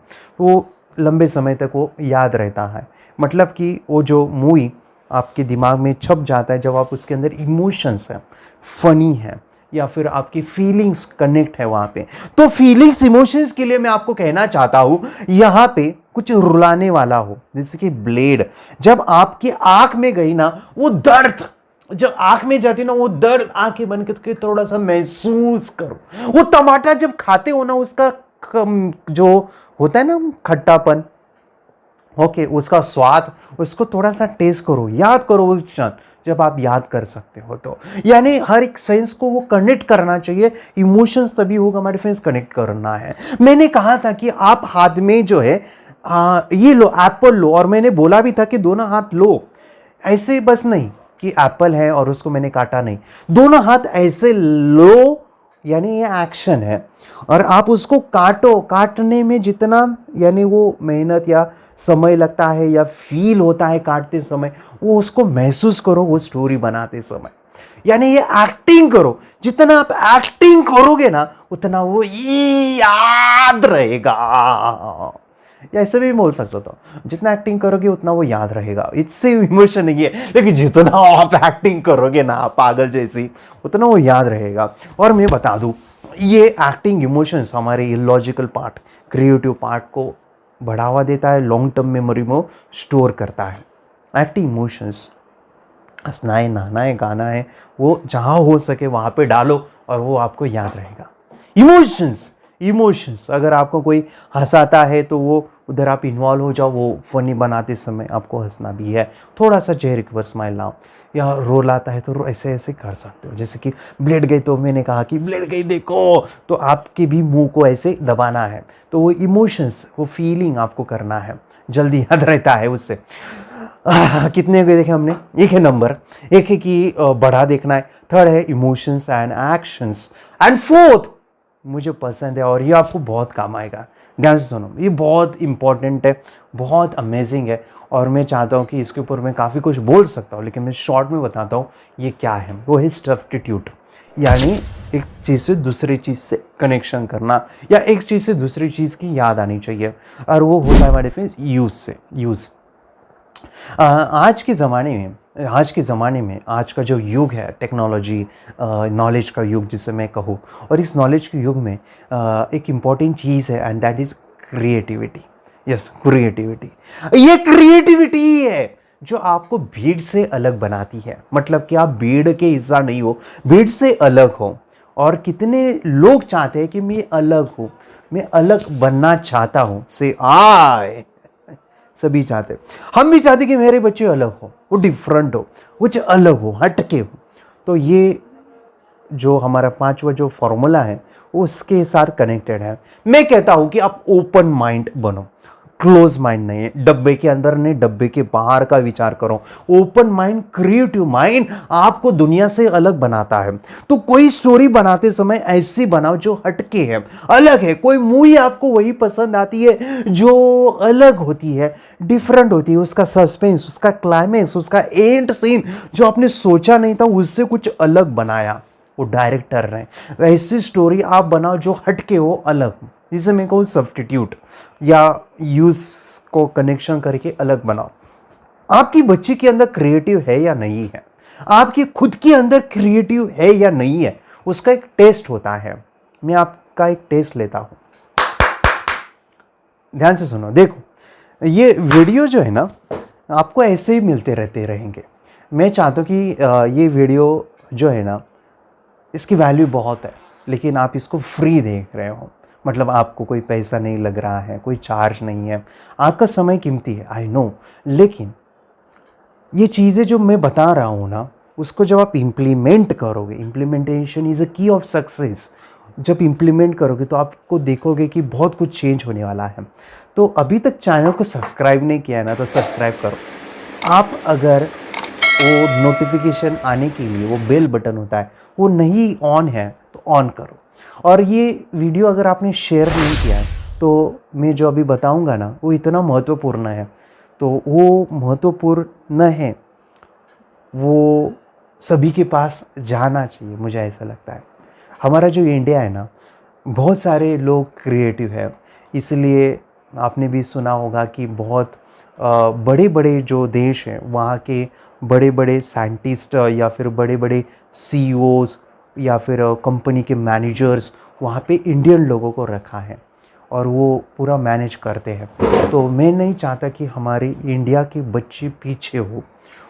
वो लंबे समय तक वो याद रहता है। मतलब कि वो जो मूवी आपके दिमाग में छप जाता है जब आप उसके अंदर इमोशंस है, फनी है, या फिर आपकी फीलिंग्स कनेक्ट है वहाँ पे। तो फीलिंग्स, इमोशंस के लिए मैं आपको कहना चाहता हूँ, यहाँ पे कुछ रुलाने वाला हो, जैसे कि ब्लेड जब आपकी आंख में गई ना, वो दर्द जब आंख में जाती ना, वो दर्द आंखें बंद करके थोड़ा सा महसूस करो। वो टमाटर जब खाते हो ना, उसका जो होता है ना खट्टापन, ओके, उसका स्वाद, उसको थोड़ा सा टेस्ट करो, याद करो वो क्षण जब आप याद कर सकते हो। तो यानी हर एक सेंस को वो कनेक्ट करना चाहिए। इमोशंस तभी होगा हमारे फ्रेंड्स, कनेक्ट करना है। मैंने कहा था कि आप हाथ में जो है ये लो, एप्पल लो, और मैंने बोला भी था कि दोनों हाथ लो। ऐसे बस नहीं कि एप्पल है और उसको मैंने काटा, नहीं, दोनों हाथ ऐसे लो, यानी ये एक्शन है। और आप उसको काटो, काटने में जितना यानी वो मेहनत या समय लगता है या फील होता है काटते समय, वो उसको महसूस करो वो स्टोरी बनाते समय। यानी ये एक्टिंग करो, जितना आप एक्टिंग करोगे ना उतना वो याद रहेगा। या ऐसे भी बोल सकते हो, तो जितना एक्टिंग करोगे उतना वो याद रहेगा। इससे इमोशन नहीं है, लेकिन जितना आप एक्टिंग करोगे ना पागल जैसी, उतना वो याद रहेगा। और मैं बता दूं, ये एक्टिंग, इमोशंस हमारे लॉजिकल पार्ट, क्रिएटिव पार्ट को बढ़ावा देता है, लॉन्ग टर्म मेमोरी में स्टोर करता है। एक्टिंग, इमोशंस हंसना है, नहाना है, गाना है, वो जहाँ हो सके वहाँ पे डालो और वो आपको याद रहेगा। इमोशंस, इमोशंस, अगर आपको कोई हंसाता है तो वो उधर आप इन्वॉल्व हो जाओ, वो फनी बनाते समय आपको हंसना भी है, थोड़ा सा चेहरे के ऊपर स्माइल लाओ। या रोल आता है तो ऐसे ऐसे कर सकते हो, जैसे कि ब्लेड गई, तो मैंने कहा कि ब्लेड गई देखो, तो आपके भी मुंह को ऐसे दबाना है। तो वो इमोशंस, वो फीलिंग आपको करना है, जल्दी याद रहता है उससे। कितने के देखे हमने? एक है नंबर, एक है कि बढ़ा देखना है, थर्ड है emotions and actions, and fourth मुझे पसंद है और ये आपको बहुत काम आएगा। ध्यान से सुनो, ये बहुत इंपॉर्टेंट है, बहुत अमेजिंग है, और मैं चाहता हूँ कि इसके ऊपर मैं काफ़ी कुछ बोल सकता हूँ, लेकिन मैं शॉर्ट में बताता हूँ ये क्या है। वो है सब्स्टिट्यूट, यानी एक चीज़ से दूसरी चीज़ से कनेक्शन करना, या एक चीज़ से दूसरी चीज़ की याद आनी चाहिए, और वो होता है हमारे फ्रेंड्स यूज़ से। यूज़ आज के ज़माने में आज का जो युग है, टेक्नोलॉजी, नॉलेज का युग जिसे मैं कहूँ, और इस नॉलेज के युग में एक इम्पॉर्टेंट चीज़ है, and that is creativity. Yes, creativity. ये क्रिएटिविटी ही है जो आपको भीड़ से अलग बनाती है। मतलब कि आप भीड़ के हिस्सा नहीं हो, भीड़ से अलग हो। और कितने लोग चाहते हैं कि मैं अलग हूँ, मैं अलग बनना चाहता हूँ, से आए सभी चाहते, हम भी चाहते कि मेरे बच्चे अलग हो, वो डिफरेंट हो, कुछ अलग हो, हटके हो। तो ये जो हमारा 5वां जो फॉर्मूला है वो उसके साथ कनेक्टेड है। मैं कहता हूं कि आप ओपन माइंड बनो, क्लोज माइंड नहीं है, डब्बे के अंदर नहीं, डब्बे के बाहर का विचार करो। ओपन माइंड, क्रिएटिव माइंड आपको दुनिया से अलग बनाता है। तो कोई स्टोरी बनाते समय ऐसी बनाओ जो हटके है, अलग है। कोई मूवी आपको वही पसंद आती है जो अलग होती है, डिफरेंट होती है, उसका सस्पेंस, उसका क्लाइमेक्स, उसका एंड सीन जो आपने सोचा नहीं था, उससे कुछ अलग बनाया वो डायरेक्टर ने। ऐसी स्टोरी आप बनाओ जो हटके हो, अलग हो, जिसे मैं कहूँ सब्स्टिट्यूट, या यूज को कनेक्शन करके अलग बनाओ। आपकी बच्ची के अंदर क्रिएटिव है या नहीं है, आपकी खुद के अंदर क्रिएटिव है या नहीं है, उसका एक टेस्ट होता है। मैं आपका एक टेस्ट लेता हूं, ध्यान से सुनो। देखो, ये वीडियो जो है ना, आपको ऐसे ही मिलते रहते रहेंगे। मैं चाहता हूँ कि ये वीडियो जो है ना, इसकी वैल्यू बहुत है, लेकिन आप इसको फ्री देख रहे हो, मतलब आपको कोई पैसा नहीं लग रहा है, कोई चार्ज नहीं है, आपका समय कीमती है, आई नो। लेकिन ये चीज़ें जो मैं बता रहा हूँ ना, उसको जब आप इम्प्लीमेंट करोगे, इम्प्लीमेंटेशन इज़ अ की ऑफ सक्सेस। जब इम्प्लीमेंट करोगे तो आपको देखोगे कि बहुत कुछ चेंज होने वाला है। तो अभी तक चैनल को सब्सक्राइब नहीं किया है ना, तो सब्सक्राइब करो। आप अगर वो नोटिफिकेशन आने के लिए वो बेल बटन होता है, वो नहीं ऑन है तो ऑन करो। और ये वीडियो अगर आपने शेयर नहीं किया है, तो मैं जो अभी बताऊंगा ना, वो इतना महत्वपूर्ण है। तो वो महत्वपूर्ण है, वो सभी के पास जाना चाहिए, मुझे ऐसा लगता है। हमारा जो इंडिया है ना, बहुत सारे लोग क्रिएटिव है, इसलिए आपने भी सुना होगा कि बहुत बड़े बड़े जो देश हैं, वहाँ के बड़े बड़े साइंटिस्ट या फिर बड़े बड़े सीईओज़ या फिर कंपनी के मैनेजर्स, वहाँ पे इंडियन लोगों को रखा है और वो पूरा मैनेज करते हैं। तो मैं नहीं चाहता कि हमारे इंडिया के बच्चे पीछे हो,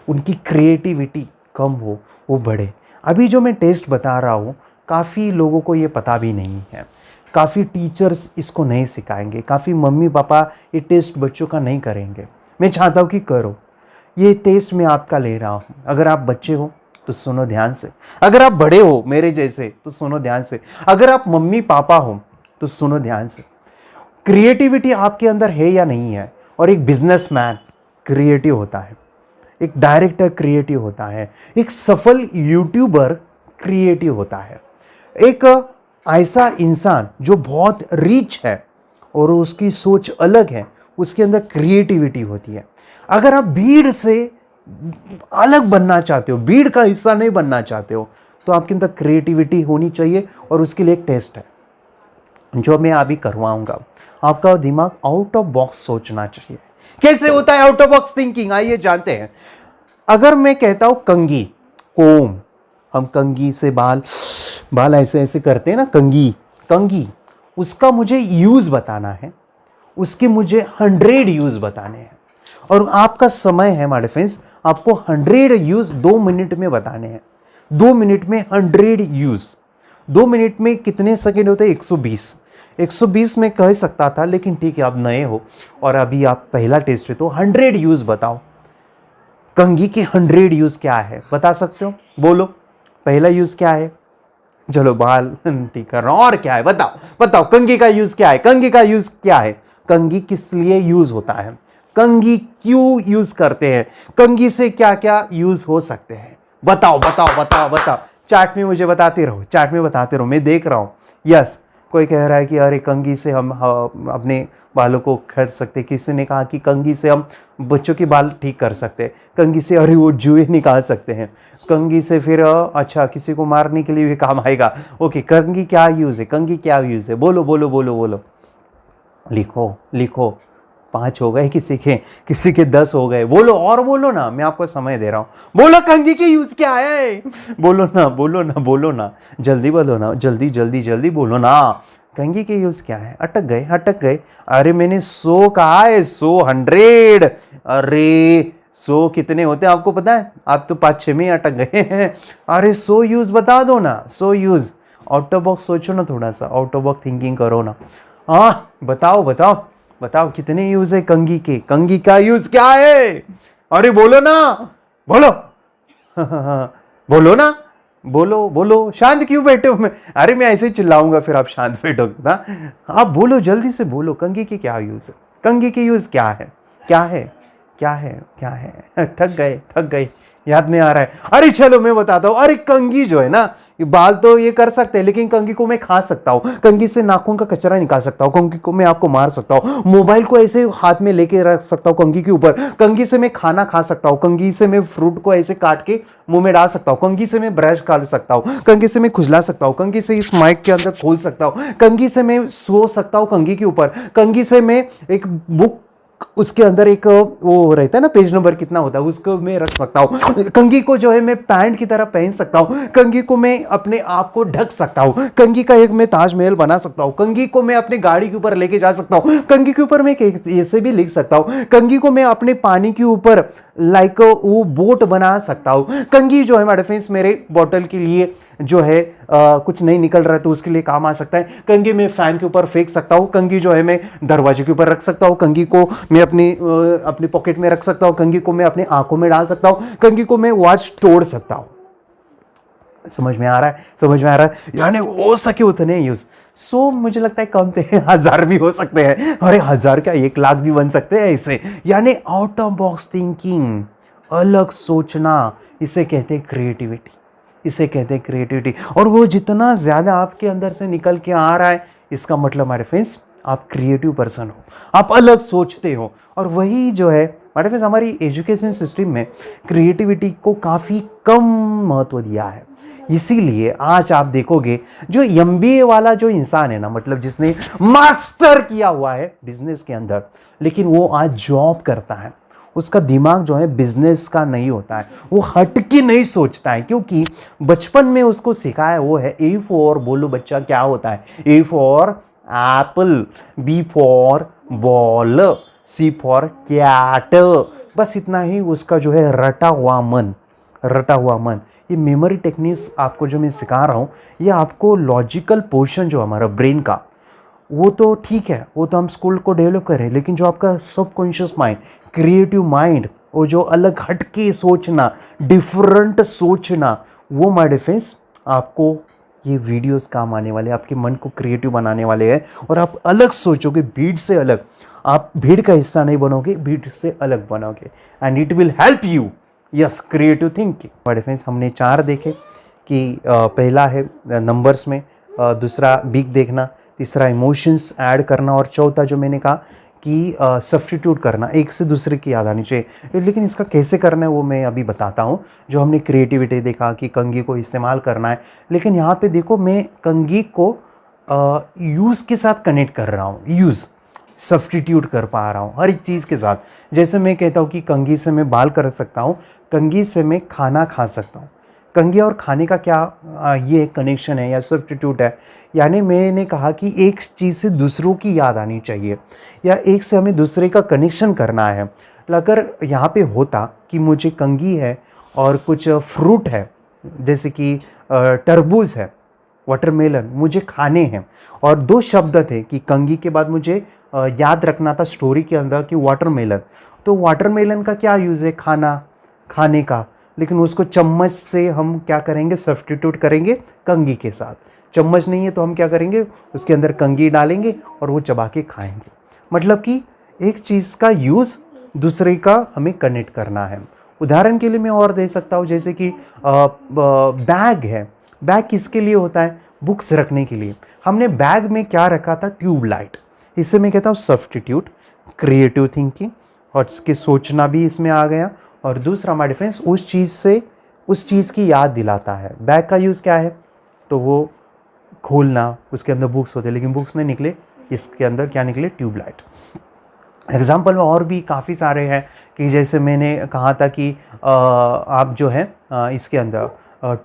उनकी क्रिएटिविटी कम हो, वो बढ़े। अभी जो मैं टेस्ट बता रहा हूँ, काफ़ी लोगों को ये पता भी नहीं है, काफ़ी टीचर्स इसको नहीं सिखाएंगे, काफ़ी मम्मी पापा ये टेस्ट बच्चों का नहीं करेंगे। मैं चाहता हूँ कि करो। ये टेस्ट मैं आपका ले रहा हूँ। अगर आप बच्चे हो तो सुनो ध्यान से, अगर आप बड़े हो मेरे जैसे तो सुनो ध्यान से, अगर आप मम्मी पापा हो तो सुनो ध्यान से। क्रिएटिविटी आपके अंदर है या नहीं है? और एक बिजनेसमैन क्रिएटिव होता है, एक डायरेक्टर क्रिएटिव होता है, एक सफल यूट्यूबर क्रिएटिव होता है, एक ऐसा इंसान जो बहुत रिच है और उसकी सोच अलग है, उसके अंदर क्रिएटिविटी होती है। अगर आप भीड़ से अलग बनना चाहते हो, भीड़ का हिस्सा नहीं बनना चाहते हो, तो आपके अंदर क्रिएटिविटी होनी चाहिए और उसके लिए एक टेस्ट है जो मैं अभी करवाऊंगा। आपका दिमाग आउट ऑफ बॉक्स सोचना चाहिए। कैसे होता है आउट ऑफ बॉक्स थिंकिंग, आइए जानते हैं। अगर मैं कहता हूं कंघी, कोम, हम कंघी से बाल ऐसे ऐसे करते हैं ना, कंघी, उसका मुझे यूज बताना है, उसके मुझे 100 यूज बताने हैं। और आपका समय है माय फ्रेंड्स, आपको 100 यूज 2 मिनट में बताने हैं। 2 मिनट में 100 यूज। 2 मिनट में कितने सेकंड होते हैं? 120। 120 में कह सकता था, लेकिन ठीक है, आप नए हो और अभी आप पहला टेस्ट है, तो 100 यूज बताओ। कंघी के 100 यूज क्या है बता सकते हो? बोलो, पहला यूज क्या है? चलो बाल ठीक कर रहा हूं, और क्या है बताओ, बताओ कंघी का यूज क्या है? कंघी का यूज क्या है? कंघी किस लिए यूज होता है? कंघी क्यों यूज करते हैं? कंघी से क्या क्या यूज हो सकते हैं? बताओ बताओ बताओ बताओ। चार्ट में मुझे बताते रहो, चार्ट में बताते रहो, मैं देख रहा हूं। यस, कोई कह रहा है कि अरे कंघी से हम अपने बालों को खींच सकते। किसी ने कहा कि कंघी से हम बच्चों के बाल ठीक कर सकते हैं। कंघी से अरे वो जुए निकाल सकते हैं। कंघी से फिर अच्छा किसी को मारने के लिए भी काम आएगा। ओके, कंघी क्या यूज़ है? कंघी क्या यूज़ है? बोलो बोलो बोलो बोलो, लिखो लिखो। 5 हो गए किसी के 10 हो गए। बोलो और बोलो ना, मैं आपको समय दे रहा हूं। बोलो कंघी की यूज क्या है? बोलो ना बोलो ना बोलो ना, जल्दी बोलो ना, जल्दी जल्दी जल्दी बोलो ना। कंघी के यूज क्या है? अटक गए अटक गए। अरे मैंने 100 कहा है, 100 100। अरे 100 कितने होते हैं आपको पता है? आप तो 5-6 में अटक गए हैं। अरे 100 यूज बता दो ना, 100 यूज। आउट ऑफ बॉक्स सोचो ना, थोड़ा सा आउट ऑफ बॉक्स थिंकिंग करो ना। हाँ बताओ बताओ बताओ, कितने यूज है कंघी के? कंघी का यूज क्या है? अरे बोलो ना, बोलो बोलो ना, बोलो बोलो। शांत क्यों बैठे हो? मैं अरे मैं ऐसे ही चिल्लाऊंगा फिर आप शांत बैठोगे ना। आप बोलो, जल्दी से बोलो, कंघी की क्या यूज है? कंघी की यूज क्या है? क्या है? क्या है? क्या है? थक गए, याद नहीं आ रहा है। अरे चलो मैं बताता हूँ। अरे कंघी जो है ना, ये बाल तो ये कर सकते हैं, लेकिन कंघी को मैं खा सकता हूँ। कंघी से नाखून का कचरा निकाल सकता हूँ। कंघी को मैं आपको मार सकता हूँ। मोबाइल को ऐसे हाथ में लेके रख सकता हूँ कंघी के ऊपर। कंघी से मैं खाना खा सकता हूँ। कंघी से मैं फ्रूट को ऐसे काट के मुंह में डाल सकता हूँ। कंघी से मैं ब्रश कर सकता हूँ। कंघी से मैं खुजला सकता हूँ। कंघी से इस माइक के अंदर खोल सकता हूँ। कंघी से मैं सो सकता हूँ कंघी के ऊपर। कंघी से मैं एक बुक, उसके अंदर एक वो रहता है ना, पेज नंबर कितना होता है, उसको मैं रख सकता हूँ। कंघी को जो है मैं पैंट की तरह पहन सकता हूँ। कंघी को मैं अपने आप को ढक सकता हूँ। कंघी का एक मैं ताजमहल बना सकता हूँ। कंघी को मैं अपने गाड़ी के ऊपर लेके जा सकता हूँ। कंघी के ऊपर मैं ऐसे भी लिख सकता हूँ। कंघी को मैं अपने पानी के ऊपर लाइक वो बोट बना सकता हूँ। कंघी जो है हमारे फ्रेंड्स, मेरे बॉटल के लिए जो है कुछ नहीं निकल रहा है तो उसके लिए काम आ सकता है। कंघी मैं फैन के ऊपर फेंक सकता हूँ। कंघी जो है मैं दरवाजे के ऊपर रख सकता हूँ। कंघी को मैं अपनी पॉकेट में रख सकता हूँ। कंघी को मैं अपनी आंखों में डाल सकता हूँ। कंघी को मैं वॉच तोड़ सकता हूँ। समझ में आ रहा है? समझ में आ रहा है? यानी हो सके उतने यूज। मुझे लगता है कम थे, 1000 भी हो सकते हैं। अरे 1000 क्या, 1 लाख भी बन सकते हैं ऐसे। यानी आउट ऑफ बॉक्स थिंकिंग, अलग सोचना, इसे कहते हैं क्रिएटिविटी। इसे कहते हैं क्रिएटिविटी। और वो जितना ज्यादा आपके अंदर से निकल के आ रहा है, इसका मतलब हमारे फ्रेंड्स आप क्रिएटिव पर्सन हो, आप अलग सोचते हो। और वही जो है हमारे फ्रेंड्स, हमारी एजुकेशन सिस्टम में क्रिएटिविटी को काफ़ी कम महत्व दिया है। इसीलिए आज आप देखोगे जो एमबीए वाला जो इंसान है ना, मतलब जिसने मास्टर किया हुआ है बिजनेस के अंदर, लेकिन वो आज जॉब करता है, उसका दिमाग जो है बिजनेस का नहीं होता है। वो हटके नहीं सोचता है, क्योंकि बचपन में उसको सिखाया वो है ए फॉर, बोलो बच्चा क्या होता है? A for apple, B for ball, C for cat. बस इतना ही उसका जो है रटा हुआ मन। ये मेमोरी टेक्निक्स आपको जो मैं सिखा रहा हूँ, ये आपको लॉजिकल पोर्शन जो हमारा ब्रेन का, वो तो ठीक है, वो तो हम स्कूल को डेवलप करें, लेकिन जो आपका सबकॉन्शियस माइंड, क्रिएटिव माइंड, वो जो अलग हटके सोचना, डिफरेंट सोचना, वो माय डिफेंस आपको ये वीडियोस काम आने वाले, आपके मन को क्रिएटिव बनाने वाले हैं। और आप अलग सोचोगे, भीड़ से अलग। आप भीड़ का हिस्सा नहीं बनोगे, भीड़ से अलग बनोगे, and it will help you. Yes, creative thinking. My defence हमने 4 देखे कि पहला है नंबर्स में, दूसरा बिग देखना, तीसरा इमोशंस ऐड करना, और चौथा जो मैंने कहा कि सब्स्टिट्यूट करना, एक से दूसरे की याद आनी चाहिए। लेकिन इसका कैसे करना है वो मैं अभी बताता हूँ। जो हमने क्रिएटिविटी देखा कि कंघी को इस्तेमाल करना है, लेकिन यहाँ पे देखो मैं कंघी को यूज़ के साथ कनेक्ट कर रहा हूँ, यूज़ सब्स्टिट्यूट कर पा रहा हूँ हर एक चीज़ के साथ। जैसे मैं कहता हूँ कि कंघी से मैं बाल कर सकता हूँ, कंघी से मैं खाना खा सकता हूँ। कंघी और खाने का क्या ये कनेक्शन है या सब्स्टिट्यूट है? यानी मैंने कहा कि एक चीज़ से दूसरों की याद आनी चाहिए, या एक से हमें दूसरे का कनेक्शन करना है। अगर यहाँ पे होता कि मुझे कंघी है और कुछ फ्रूट है, जैसे कि तरबूज है, वाटरमेलन मुझे खाने हैं, और दो शब्द थे कि कंघी के बाद मुझे याद रखना था स्टोरी के अंदर कि वाटरमेलन, तो वाटरमेलन का क्या यूज़ है, खाने का, लेकिन उसको चम्मच से हम क्या करेंगे, सब्स्टिट्यूट करेंगे कंघी के साथ। चम्मच नहीं है तो हम क्या करेंगे, उसके अंदर कंघी डालेंगे और वो चबा के खाएंगे। मतलब कि एक चीज़ का यूज़ दूसरे का हमें कनेक्ट करना है। उदाहरण के लिए मैं और दे सकता हूँ, जैसे कि बैग है, बैग किसके लिए होता है, बुक्स रखने के लिए। हमने बैग में क्या रखा था, ट्यूबलाइट। इससे मैं कहता हूँ सब्स्टिट्यूट, क्रिएटिव थिंकिंग, और इसके सोचना भी इसमें आ गया। और दूसरा हमारा डिफरेंस उस चीज़ से उस चीज़ की याद दिलाता है। बैग का यूज़ क्या है, तो वो खोलना, उसके अंदर बुक्स होते, लेकिन बुक्स नहीं निकले, इसके अंदर क्या निकले, ट्यूबलाइट। एग्जाम्पल में और भी काफ़ी सारे हैं कि जैसे मैंने कहा था कि आप जो है इसके अंदर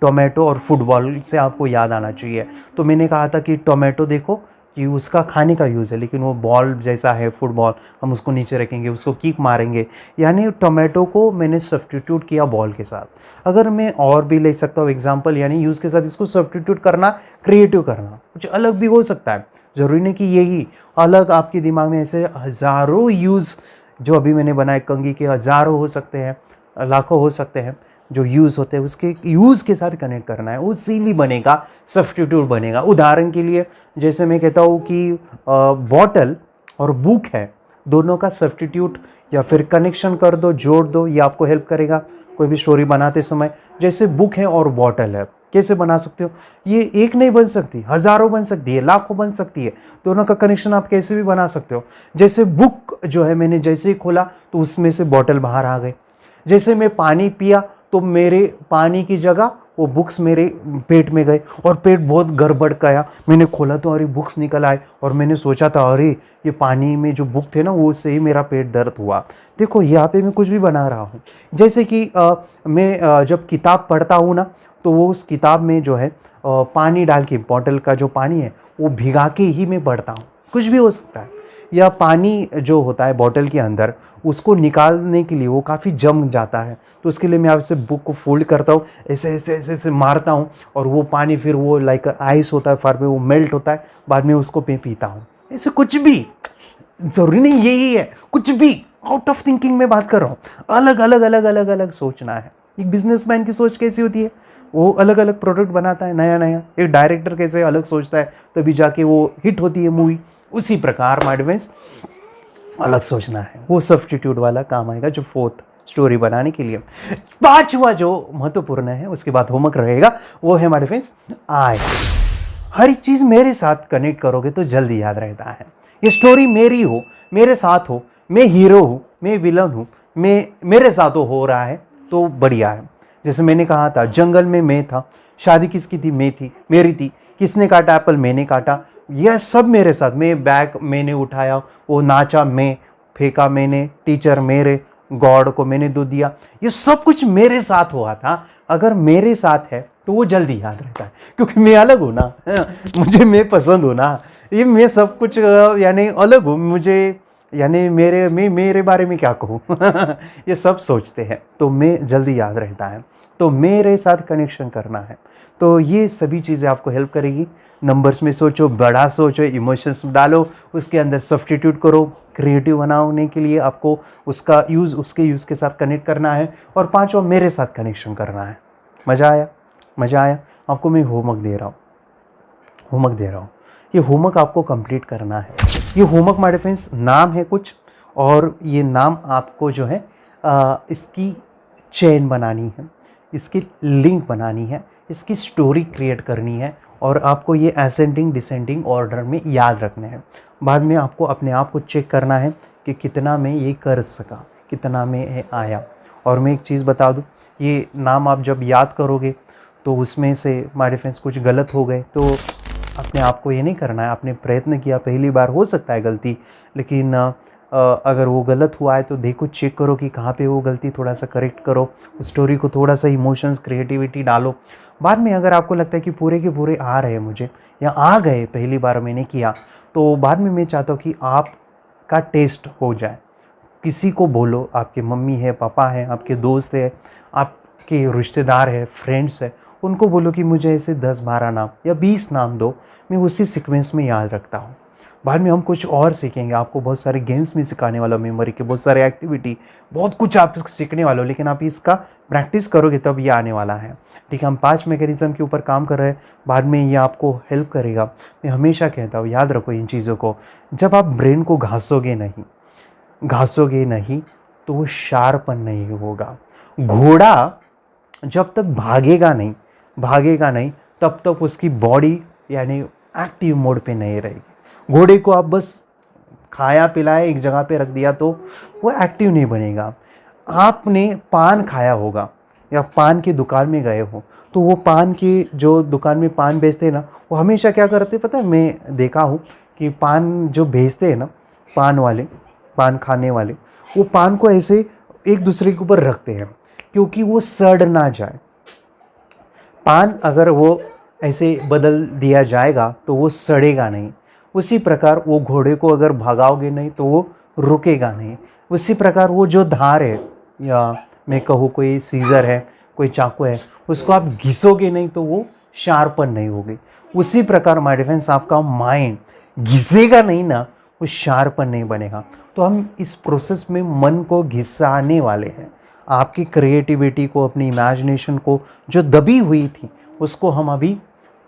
टोमेटो और फुटबॉल से आपको याद आना चाहिए। तो मैंने कहा था कि टोमेटो देखो कि उसका खाने का यूज़ है, लेकिन वो बॉल जैसा है फुटबॉल, हम उसको नीचे रखेंगे, उसको किक मारेंगे, यानी टोमेटो को मैंने सब्स्टिट्यूट किया बॉल के साथ। अगर मैं और भी ले सकता हूँ एग्जांपल, यानी यूज़ के साथ इसको सब्स्टिट्यूट करना, क्रिएटिव करना, कुछ अलग भी हो सकता है। ज़रूरी नहीं कि यही अलग, आपके दिमाग में ऐसे हज़ारों यूज़ जो अभी मैंने बनाए, कंघी के हज़ारों हो सकते हैं, लाखों हो सकते हैं जो यूज़ होते हैं, उसके यूज़ के साथ कनेक्ट करना है, उसीलिए बनेगा, सब्स्टिट्यूट बनेगा। उदाहरण के लिए जैसे मैं कहता हूँ कि बॉटल और बुक है, दोनों का सब्स्टिट्यूट या फिर कनेक्शन कर दो, जोड़ दो, ये आपको हेल्प करेगा कोई भी स्टोरी बनाते समय। जैसे बुक है और बॉटल है, कैसे बना सकते हो, ये एक नहीं बन सकती, हज़ारों बन सकती है, लाखों बन सकती है, दोनों का कनेक्शन आप कैसे भी बना सकते हो। जैसे बुक जो है, मैंने जैसे ही खोला तो उसमें से बॉटल बाहर आ गई। जैसे मैं पानी पिया तो मेरे पानी की जगह वो बुक्स मेरे पेट में गए, और पेट बहुत गड़बड़ गया, मैंने खोला तो अरे बुक्स निकल आए, और मैंने सोचा था अरे ये पानी में जो बुक थे ना, वो से ही मेरा पेट दर्द हुआ। देखो यहाँ पे मैं कुछ भी बना रहा हूँ। जैसे कि मैं जब किताब पढ़ता हूँ ना, तो वो उस किताब में जो है पानी डाल के, बॉटल का जो पानी है वो भिगा के ही मैं पढ़ता हूँ, कुछ भी हो सकता है। या पानी जो होता है बॉटल के अंदर, उसको निकालने के लिए वो काफ़ी जम जाता है, तो उसके लिए मैं आपसे बुक को फोल्ड करता हूँ, ऐसे ऐसे ऐसे ऐसे मारता हूँ, और वो पानी फिर वो लाइक आइस होता है, फार में वो मेल्ट होता है, बाद में उसको मैं पीता हूँ। ऐसे कुछ भी, ज़रूरी नहीं यही है, कुछ भी आउट ऑफ थिंकिंग में बात कर रहा हूँ। अलग अलग अलग अलग अलग सोचना है। एक बिजनेसमैन की सोच कैसी होती है, वो अलग अलग प्रोडक्ट बनाता है नया नया। एक डायरेक्टर कैसे अलग सोचता है, तभी जाके वो हिट होती है मूवी। उसी प्रकार माय डिफरेंस अलग सोचना है, वो सब्स्टिट्यूट वाला काम आएगा जो फोर्थ स्टोरी बनाने के लिए। पांचवा जो महत्वपूर्ण है, उसके बाद होमवर्क रहेगा, वो है माय डिफरेंस आई। हर एक चीज़ मेरे साथ कनेक्ट करोगे तो जल्दी याद रहता है। ये स्टोरी मेरी हो, मेरे साथ हो, मैं हीरो हूँ, मैं विलन हूँ, मेरे साथ हो रहा है तो बढ़िया है। जैसे मैंने कहा था, जंगल में मैं था, शादी किसकी थी, मैं थी, मेरी थी, किसने काटा एप्पल, मैंने काटा, यह सब मेरे साथ। मैं बैग मैंने उठाया, वो नाचा मैं, फेंका मैंने, टीचर मेरे, गॉड को मैंने दूध दिया, ये सब कुछ मेरे साथ हुआ था। अगर मेरे साथ है तो वो जल्दी याद रहता है, क्योंकि मैं अलग हूँ ना, मुझे मैं पसंद हूँ ना, ये मैं सब कुछ यानी अलग हूँ, मुझे यानी मेरे बारे में क्या कहूँ ये सब सोचते हैं, तो मैं जल्दी याद रहता है। तो मेरे साथ कनेक्शन करना है, तो ये सभी चीज़ें आपको हेल्प करेगी। नंबर्स में सोचो, बड़ा सोचो, इमोशंस डालो, उसके अंदर सब्स्टिट्यूट करो, क्रिएटिव बनाने के लिए आपको उसका यूज़, उसके यूज़ के साथ कनेक्ट करना है। और पांचवा, मेरे साथ कनेक्शन करना है। मज़ा आया, मज़ा आया। आपको मैं होमवर्क दे रहा हूँ, ये होमवर्क आपको कंप्लीट करना है। ये होमवर्क माय डिफरेंस नाम है कुछ, और ये नाम आपको जो है इसकी चेन बनानी है, इसकी लिंक बनानी है, इसकी स्टोरी क्रिएट करनी है, और आपको ये असेंडिंग डिसेंडिंग ऑर्डर में याद रखने हैं। बाद में आपको अपने आप को चेक करना है कि कितना मैं ये कर सका, कितना मैं आया। और मैं एक चीज़ बता दूँ, ये नाम आप जब याद करोगे तो उसमें से माय डिफरेंस कुछ गलत हो गए तो अपने आप को ये नहीं करना है। आपने प्रयत्न किया, पहली बार हो सकता है गलती, लेकिन अगर वो गलत हुआ है तो देखो, चेक करो कि कहाँ पे वो गलती, थोड़ा सा करेक्ट करो, स्टोरी को थोड़ा सा इमोशंस, क्रिएटिविटी डालो। बाद में अगर आपको लगता है कि पूरे के पूरे आ रहे हैं मुझे, या आ गए पहली बार मैंने किया, तो बाद में मैं चाहता हूँ कि आपका टेस्ट हो जाए, किसी को बोलो, आपके मम्मी है, पापा है, आपके दोस्त है, आपके रिश्तेदार है, फ्रेंड्स है, उनको बोलो कि मुझे ऐसे 10-12 नाम या 20 नाम दो, मैं उसी सीक्वेंस में याद रखता हूँ। बाद में हम कुछ और सीखेंगे, आपको बहुत सारे गेम्स में सिखाने वाला, मेमोरी के बहुत सारे एक्टिविटी, बहुत कुछ आप सीखने वाले हो, लेकिन आप इसका प्रैक्टिस करोगे तब ये आने वाला है। ठीक है, हम 5 मैकेनिज्म के ऊपर काम कर रहे हैं, बाद में ये आपको हेल्प करेगा। मैं हमेशा कहता हूँ याद रखो इन चीज़ों को, जब आप ब्रेन को घासोगे नहीं तो वो शार्पन नहीं होगा। घोड़ा जब तक भागेगा नहीं तब तक उसकी बॉडी यानी एक्टिव मोड पे नहीं रहेगी। घोड़े को आप बस खाया पिलाया एक जगह पे रख दिया तो वो एक्टिव नहीं बनेगा। आपने पान खाया होगा या पान की दुकान में गए हो तो वो पान की जो दुकान में पान बेचते हैं ना, वो हमेशा क्या करते हैं पता है, मैं देखा हूँ कि पान जो बेचते हैं ना, पान वाले, पान खाने वाले, वो पान को ऐसे एक दूसरे के ऊपर रखते हैं क्योंकि वो सड़ ना जाए। पान अगर वो ऐसे बदल दिया जाएगा तो वो सड़ेगा नहीं। उसी प्रकार वो घोड़े को अगर भगाओगे नहीं तो वो रुकेगा नहीं। उसी प्रकार वो जो धार है, या मैं कहूँ कोई सीज़र है, कोई चाकू है, उसको आप घिसोगे नहीं तो वो शार्पन नहीं होगी। उसी प्रकार माय डिफेंस आपका माइंड घिसेगा नहीं ना, वो शार्पन नहीं बनेगा। तो हम इस प्रोसेस में मन को घिसाने वाले हैं। आपकी क्रिएटिविटी को, अपनी इमेजिनेशन को जो दबी हुई थी उसको हम अभी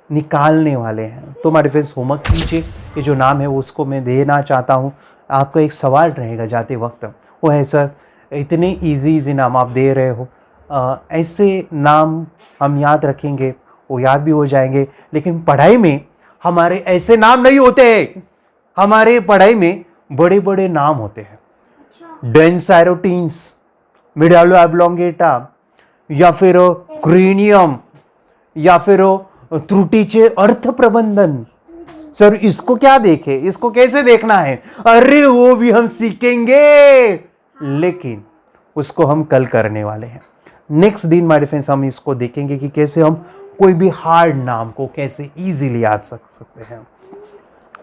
निकालने वाले हैं। तो माय डिफेंस होमवर्क कीजिए, ये जो नाम है वो उसको मैं देना चाहता हूँ। आपका एक सवाल रहेगा जाते वक्त, वो है सर इतने इजी नाम आप दे रहे हो, ऐसे नाम हम याद रखेंगे, वो याद भी हो जाएंगे, लेकिन पढ़ाई में हमारे ऐसे नाम नहीं होते हैं। हमारे पढ़ाई में बड़े बड़े नाम होते हैं, डेंसाइरोटीन्स, मिडालो एब्लोंगेटा, या फिर क्रेनियम, या फिर त्रुटिचे अर्थ प्रबंधन। सर इसको क्या देखे, इसको कैसे देखना है? अरे वो भी हम सीखेंगे, लेकिन उसको हम कल करने वाले हैं। नेक्स्ट दिन माय डिफेंस हम इसको देखेंगे कि कैसे हम कोई भी हार्ड नाम को कैसे इजीली याद सकते हैं।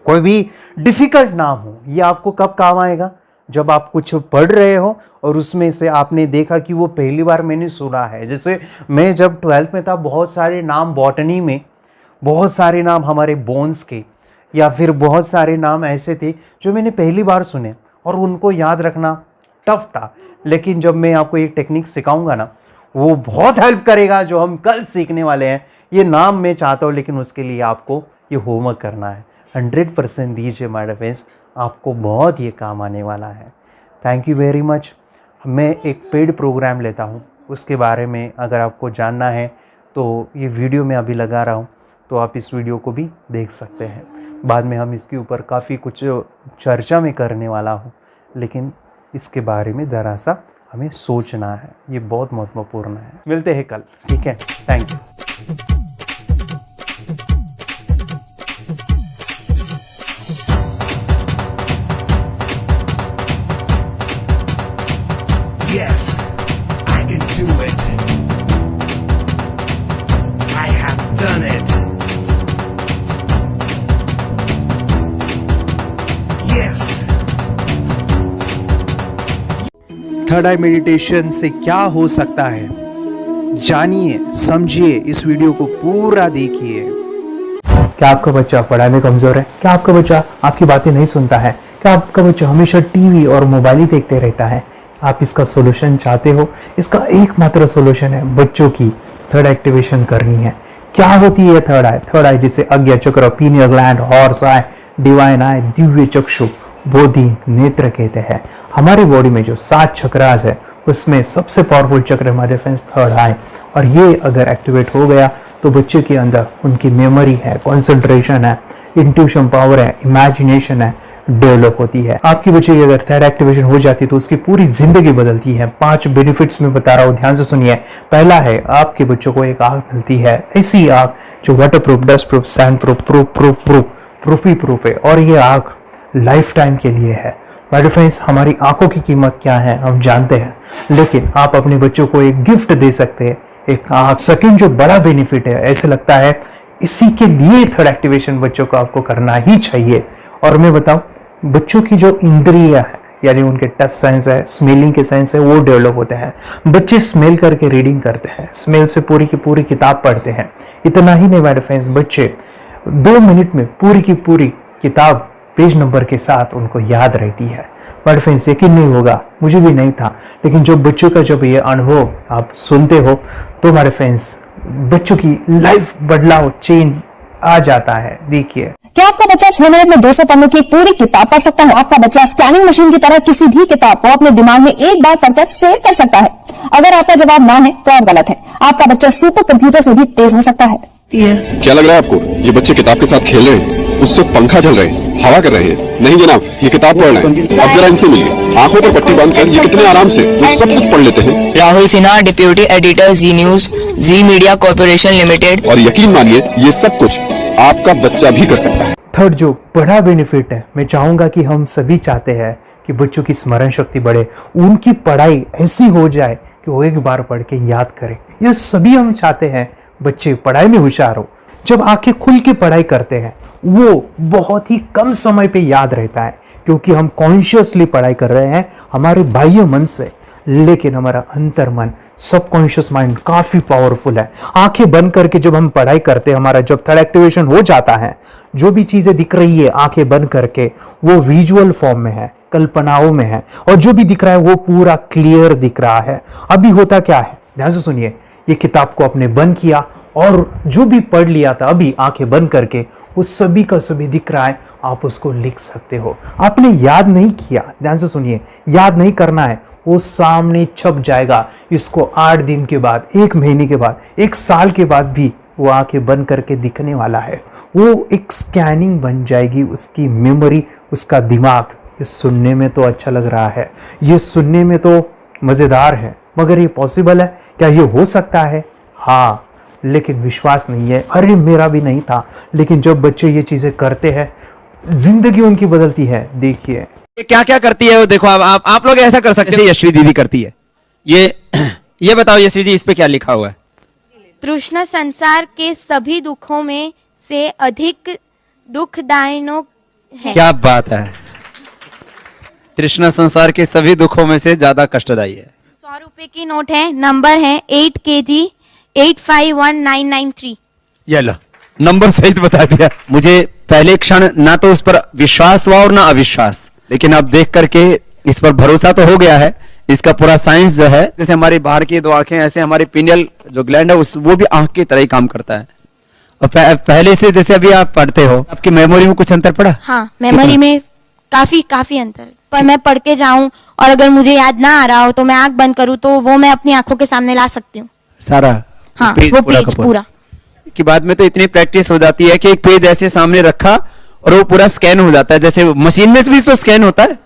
कोई भी डिफिकल्ट नाम हो, ये आपको कब काम आएगा? जब आप कुछ पढ़ रहे हो और उसमें से आपने देखा कि वो पहली बार मैंने सुना है। जैसे मैं जब 12th में था, बहुत सारे नाम बॉटनी में, बहुत सारे नाम हमारे बोन्स के, या फिर बहुत सारे नाम ऐसे थे जो मैंने पहली बार सुने और उनको याद रखना टफ था। लेकिन जब मैं आपको एक टेक्निक सिखाऊंगा ना, वो बहुत हेल्प करेगा, जो हम कल सीखने वाले हैं। ये नाम मैं चाहता हूँ, लेकिन उसके लिए आपको ये होमवर्क करना है। 100% दीजिए माय डिफेंस, आपको बहुत ये काम आने वाला है। Thank you very much. मैं एक पेड प्रोग्राम लेता हूँ, उसके बारे में अगर आपको जानना है तो ये वीडियो मैं अभी लगा रहा हूँ, तो आप इस वीडियो को भी देख सकते हैं। बाद में हम इसके ऊपर काफ़ी कुछ चर्चा में करने वाला हूँ, लेकिन इसके बारे में ज़रा सा हमें सोचना है, ये बहुत महत्वपूर्ण है। मिलते हैं कल, ठीक है? Thank you. Yes, I can do it. I have done it. Yes. Third I meditation से क्या हो सकता है, जानिए, समझिए, इस वीडियो को पूरा देखिए। क्या आपका बच्चा पढ़ाई में कमजोर है? क्या आपका बच्चा आपकी बातें नहीं सुनता है? क्या आपका बच्चा हमेशा टीवी और मोबाइल ही देखते रहता है? आप इसका सोल्यूशन चाहते हो? इसका एकमात्र सोल्यूशन है बच्चों की थर्ड एक्टिवेशन करनी है। क्या होती है थर्ड आई? थर्ड आई जिसे आज्ञा चक्र, pineal gland, Horus eye, divine eye, दिव्य चक्षु, बोधि नेत्र कहते हैं। हमारी बॉडी में जो 7 चक्रास है उसमें सबसे पावरफुल चक्र हमारे फ्रेंड्स थर्ड आई, और ये अगर एक्टिवेट हो गया तो बच्चे के अंदर उनकी मेमोरी है, कंसंट्रेशन है, इंट्यूशन पावर है, इमेजिनेशन है, डेवलप होती है। आपकी बच्चे की अगर थर्ड एक्टिवेशन हो जाती है तो उसकी पूरी जिंदगी बदलती है। 5 बेनिफिट्स में बता रहा हूँ, ध्यान से सुनिए। पहला है, आपके बच्चों को एक आंख मिलती है, ऐसी आंख जो water proof, dust proof, sand proof, proof ही प्रूफ है, और ये आंख लाइफ टाइम के लिए है। माय डियर फ्रेंड्स, हमारी आंखों की कीमत क्या है हम जानते हैं, लेकिन आप अपने बच्चों को एक गिफ्ट दे सकते हैं, एक आंख। सेकंड जो बड़ा बेनिफिट है, ऐसे लगता है इसी के लिए थर्ड एक्टिवेशन बच्चों को आपको करना ही चाहिए। और मैं बताऊं, बच्चों की जो इंद्रियां है, यानी उनके टच सेंस है, स्मेलिंग के सेंस है, वो डेवलप होते हैं। बच्चे स्मेल करके रीडिंग करते हैं, स्मेल से पूरी की पूरी किताब पढ़ते हैं। इतना ही नहीं माय फ्रेंड्स, बच्चे 2 मिनट में पूरी की पूरी किताब पेज नंबर के साथ उनको याद रहती है। बट फ्रेंड्स यकीन नहीं होगा, मुझे भी नहीं था, लेकिन जब बच्चों का जब ये अनुभव आप सुनते हो तो हमारे फ्रेंड्स बच्चों की लाइफ बदलाव चेंज आ जाता है। देखिए, क्या आपका बच्चा 6 मिनट में 200 पन्नों की एक पूरी किताब पढ़ सकता है? आपका बच्चा स्कैनिंग मशीन की तरह किसी भी किताब को अपने दिमाग में एक बार पढ़कर सेव कर सकता है? अगर आपका जवाब ना है तो आप गलत है। आपका बच्चा सुपर कंप्यूटर से भी तेज हो सकता है। क्या लग रहा है आपको? ये बच्चे किताब के साथ खेल रहे हैं, उससे पंखा चल रहे हैं, हवा कर रहे हैं? नहीं जनाब, ये किताब पढ़ रहे हैं। अब जरा इनसे मिलिए, आंखों पर पट्टी बांधकर ये कितने आराम से ये सब कुछ पढ़ लेते हैं। राहुल सिन्हा, डिप्यूटी एडिटर, जी न्यूज, जी मीडिया कॉर्पोरेशन लिमिटेड। और यकीन मानिए ये सब कुछ आपका बच्चा भी कर सकता है। थर्ड जो बड़ा बेनिफिट है, मैं चाहूंगा कि हम सभी चाहते हैं कि बच्चों की स्मरण शक्ति बढ़े, उनकी पढ़ाई ऐसी हो जाए कि वो एक बार पढ़ के याद करें। ये सभी हम चाहते हैं बच्चे पढ़ाई में होशियार हो। जब आंखें खुल के पढ़ाई करते हैं वो बहुत ही कम समय पे याद रहता है, क्योंकि हम कॉन्शियसली पढ़ाई कर रहे हैं हमारे बाह्य मन से, लेकिन हमारा अंतर मन, सबकॉन्शियस माइंड काफी पावरफुल है। आंखें बंद करके जब हम पढ़ाई करते हैं, हमारा जब थर्ड एक्टिवेशन हो जाता है, जो भी चीजें दिख रही है आंखें बंद करके वो विजुअल फॉर्म में है, कल्पनाओं में है, और जो भी दिख रहा है वो पूरा क्लियर दिख रहा है। अभी होता क्या है, ध्यान से सुनिए, ये किताब को आपने बंद किया और जो भी पढ़ लिया था अभी आंखें बंद करके वो सभी का सभी दिख रहा है, आप उसको लिख सकते हो। आपने याद नहीं किया, ध्यान से सुनिए, याद नहीं करना है, वो सामने छप जाएगा। इसको 8 दिन के बाद, 1 महीने के बाद, 1 साल के बाद भी वो आंखें बंद करके दिखने वाला है। वो एक स्कैनिंग बन जाएगी, उसकी मेमोरी, उसका दिमाग। ये सुनने में तो अच्छा लग रहा है, ये सुनने में तो मजेदार है, मगर ये पॉसिबल है क्या? ये हो सकता है, हाँ, लेकिन विश्वास नहीं है। अरे मेरा भी नहीं था, लेकिन जब बच्चे ये चीजें करते हैं जिंदगी उनकी बदलती है। देखिए ये क्या क्या करती है वो देखो। आप लोग ऐसा कर सकते हैं, यशवी दीदी करती है। ये बताओ यशवी जी, इस पे क्या लिखा हुआ है? तृष्णा संसार के सभी दुखों में से अधिक दुखदायक है। क्या बात है, तृष्णा संसार के सभी दुखों में से ज्यादा कष्टदायी है। 100 रुपए की नोट है, नंबर है 8 kg 851993। ये लो, नंबर सहित बता दिया। मुझे पहले क्षण ना तो उस पर विश्वास हुआ और ना अविश्वास, लेकिन अब देख करके इस पर भरोसा तो हो गया है। इसका पूरा साइंस जो है, जैसे हमारी बाहर की 2 आंखें, ऐसे हमारी पिनियल जो ग्लैंड है वो भी आंख की तरह ही काम करता है। और पहले से जैसे अभी आप पढ़ते हो, आपकी मेमोरी में कुछ अंतर पड़ा? हाँ, मेमोरी में काफी अंतर। पर मैं पढ़ के जाऊं और अगर मुझे याद ना आ रहा हो तो मैं आंख बंद करूं तो वो मैं अपनी आंखों के सामने ला सकती हूँ सारा। हाँ, वो पेज पूरा कि बाद में तो इतनी प्रैक्टिस हो जाती है कि एक पेज ऐसे सामने रखा और वो पूरा स्कैन हो जाता है, जैसे मशीन में भी तो स्कैन होता है।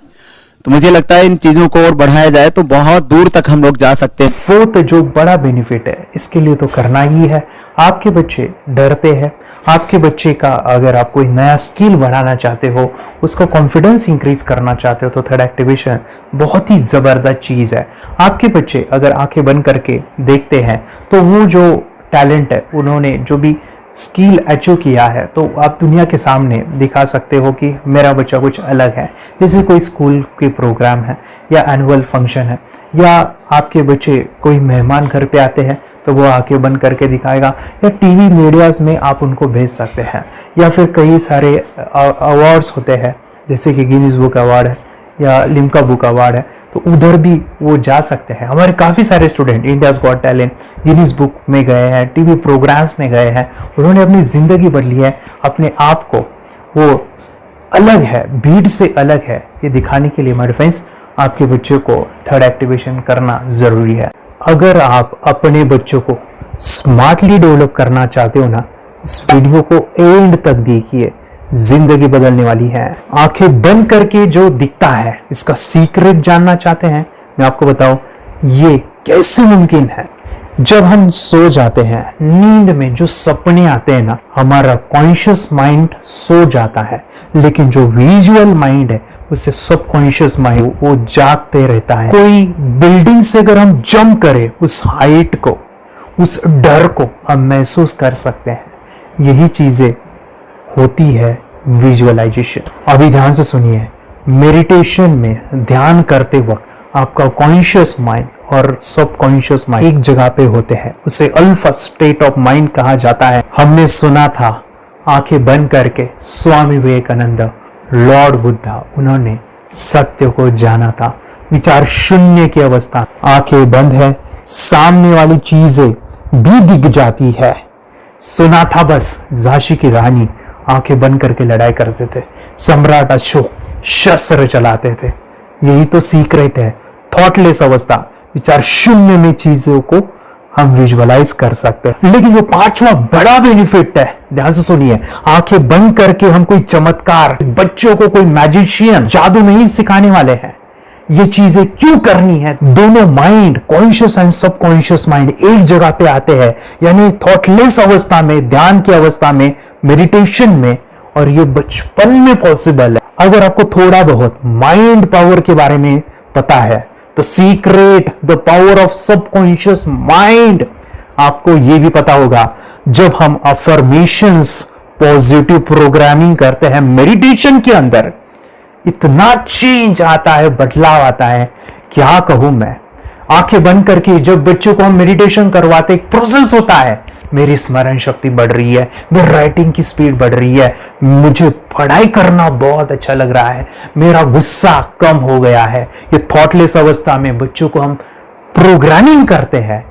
तो मुझे लगता है इन चीजों को और बढ़ाया जाए तो बहुत दूर तक हम लोग जा सकते हैं। फोर्थ जो बड़ा बेनिफिट है, इसके लिए तो करना ही है। आपके बच्चे डरते हैं, आपके बच्चे का अगर आप कोई नया स्किल बढ़ाना चाहते हो, उसका कॉन्फिडेंस इंक्रीज करना चाहते हो, तो थर्ड एक्टिवेशन बहुत ही जबरदस्त चीज है। आपके बच्चे अगर आंखें बंद करके देखते हैं तो वो जो टैलेंट है, उन्होंने जो भी स्किल अचीव किया है, तो आप दुनिया के सामने दिखा सकते हो कि मेरा बच्चा कुछ अलग है। जैसे कोई स्कूल के प्रोग्राम है या एनुअल फंक्शन है, या आपके बच्चे कोई मेहमान घर पे आते हैं तो वो आंखें बंद करके दिखाएगा, या टीवी मीडियाज में आप उनको भेज सकते हैं, या फिर कई सारे अवार्ड्स होते हैं जैसे कि गिनीज बुक अवार्ड है या लिम्का बुक अवार्ड है, तो उधर भी वो जा सकते हैं। हमारे काफ़ी सारे student India's got talent, Guinness book में गए हैं, टीवी प्रोग्राम्स में गए हैं, उन्होंने अपनी ज़िंदगी बदली है, अपने आप को वो अलग है, भीड़ से अलग है, ये दिखाने के लिए मेरे फ्रेंड्स आपके बच्चों को थर्ड एक्टिवेशन करना ज़रूरी है। अगर आप अपने बच्चों को स्मार्टली डेवलप करना चाहते हो ना, इस वीडियो को एंड तक देखिए, जिंदगी बदलने वाली है। आंखें बंद करके जो दिखता है, इसका सीक्रेट जानना चाहते हैं, मैं आपको बताऊं ये कैसे मुमकिन है। जब हम सो जाते हैं, नींद में जो सपने आते हैं ना, हमारा कॉन्शियस माइंड सो जाता है, लेकिन जो विजुअल माइंड है, उसे सब कॉन्शियस माइंड वो जागते रहता है। कोई बिल्डिंग से अगर हम जंप करें, उस हाइट को, उस डर को हम महसूस कर सकते हैं। यही चीजें होती है विजुअलाइजेशन। अभी ध्यान से सुनिए, मेडिटेशन में ध्यान करते वक्त आपका कॉन्शियस माइंड और सब कॉन्शियस माइंड एक जगह पे होते हैं, उसे अल्फा स्टेट ऑफ माइंड कहा जाता है। हमने सुना था आंखें बंद करके स्वामी विवेकानंद, लॉर्ड बुद्धा, उन्होंने सत्य को जाना था। विचार शून्य की अवस्था, आंखें बंद है, सामने वाली चीजें भी दिख जाती है। सुना था बस झांसी की रानी आंखें बंद करके लड़ाई करते थे, सम्राट अशोक शस्त्र चलाते थे। यही तो सीक्रेट है, थॉटलेस अवस्था, विचार शून्य में चीजों को हम विजुअलाइज कर सकते हैं। लेकिन वो पांचवा बड़ा बेनिफिट है, ध्यान से सुनिए, आंखें बंद करके हम कोई चमत्कार, बच्चों को कोई मैजिशियन जादू नहीं सिखाने वाले हैं। ये चीजें क्यों करनी है? दोनों mind, conscious and subconscious mind एक जगह पे आते हैं, यानी थॉटलेस अवस्था में, ध्यान की अवस्था में, मेडिटेशन में, और ये बचपन में पॉसिबल है। अगर आपको थोड़ा बहुत माइंड पावर के बारे में पता है तो secret, the power of subconscious mind, आपको ये भी पता होगा जब हम अफर्मेशंस, पॉजिटिव प्रोग्रामिंग करते हैं मेडिटेशन के अंदर, इतना चेंज आता है, बदलाव आता है, क्या कहूं मैं। आंखें बंद करके जब बच्चों को हम मेडिटेशन करवाते, एक प्रोसेस होता है, मेरी स्मरण शक्ति बढ़ रही है, मेरी राइटिंग की स्पीड बढ़ रही है, मुझे पढ़ाई करना बहुत अच्छा लग रहा है, मेरा गुस्सा कम हो गया है। ये थॉटलेस अवस्था में बच्चों को हम प्रोग्रामिंग करते हैं,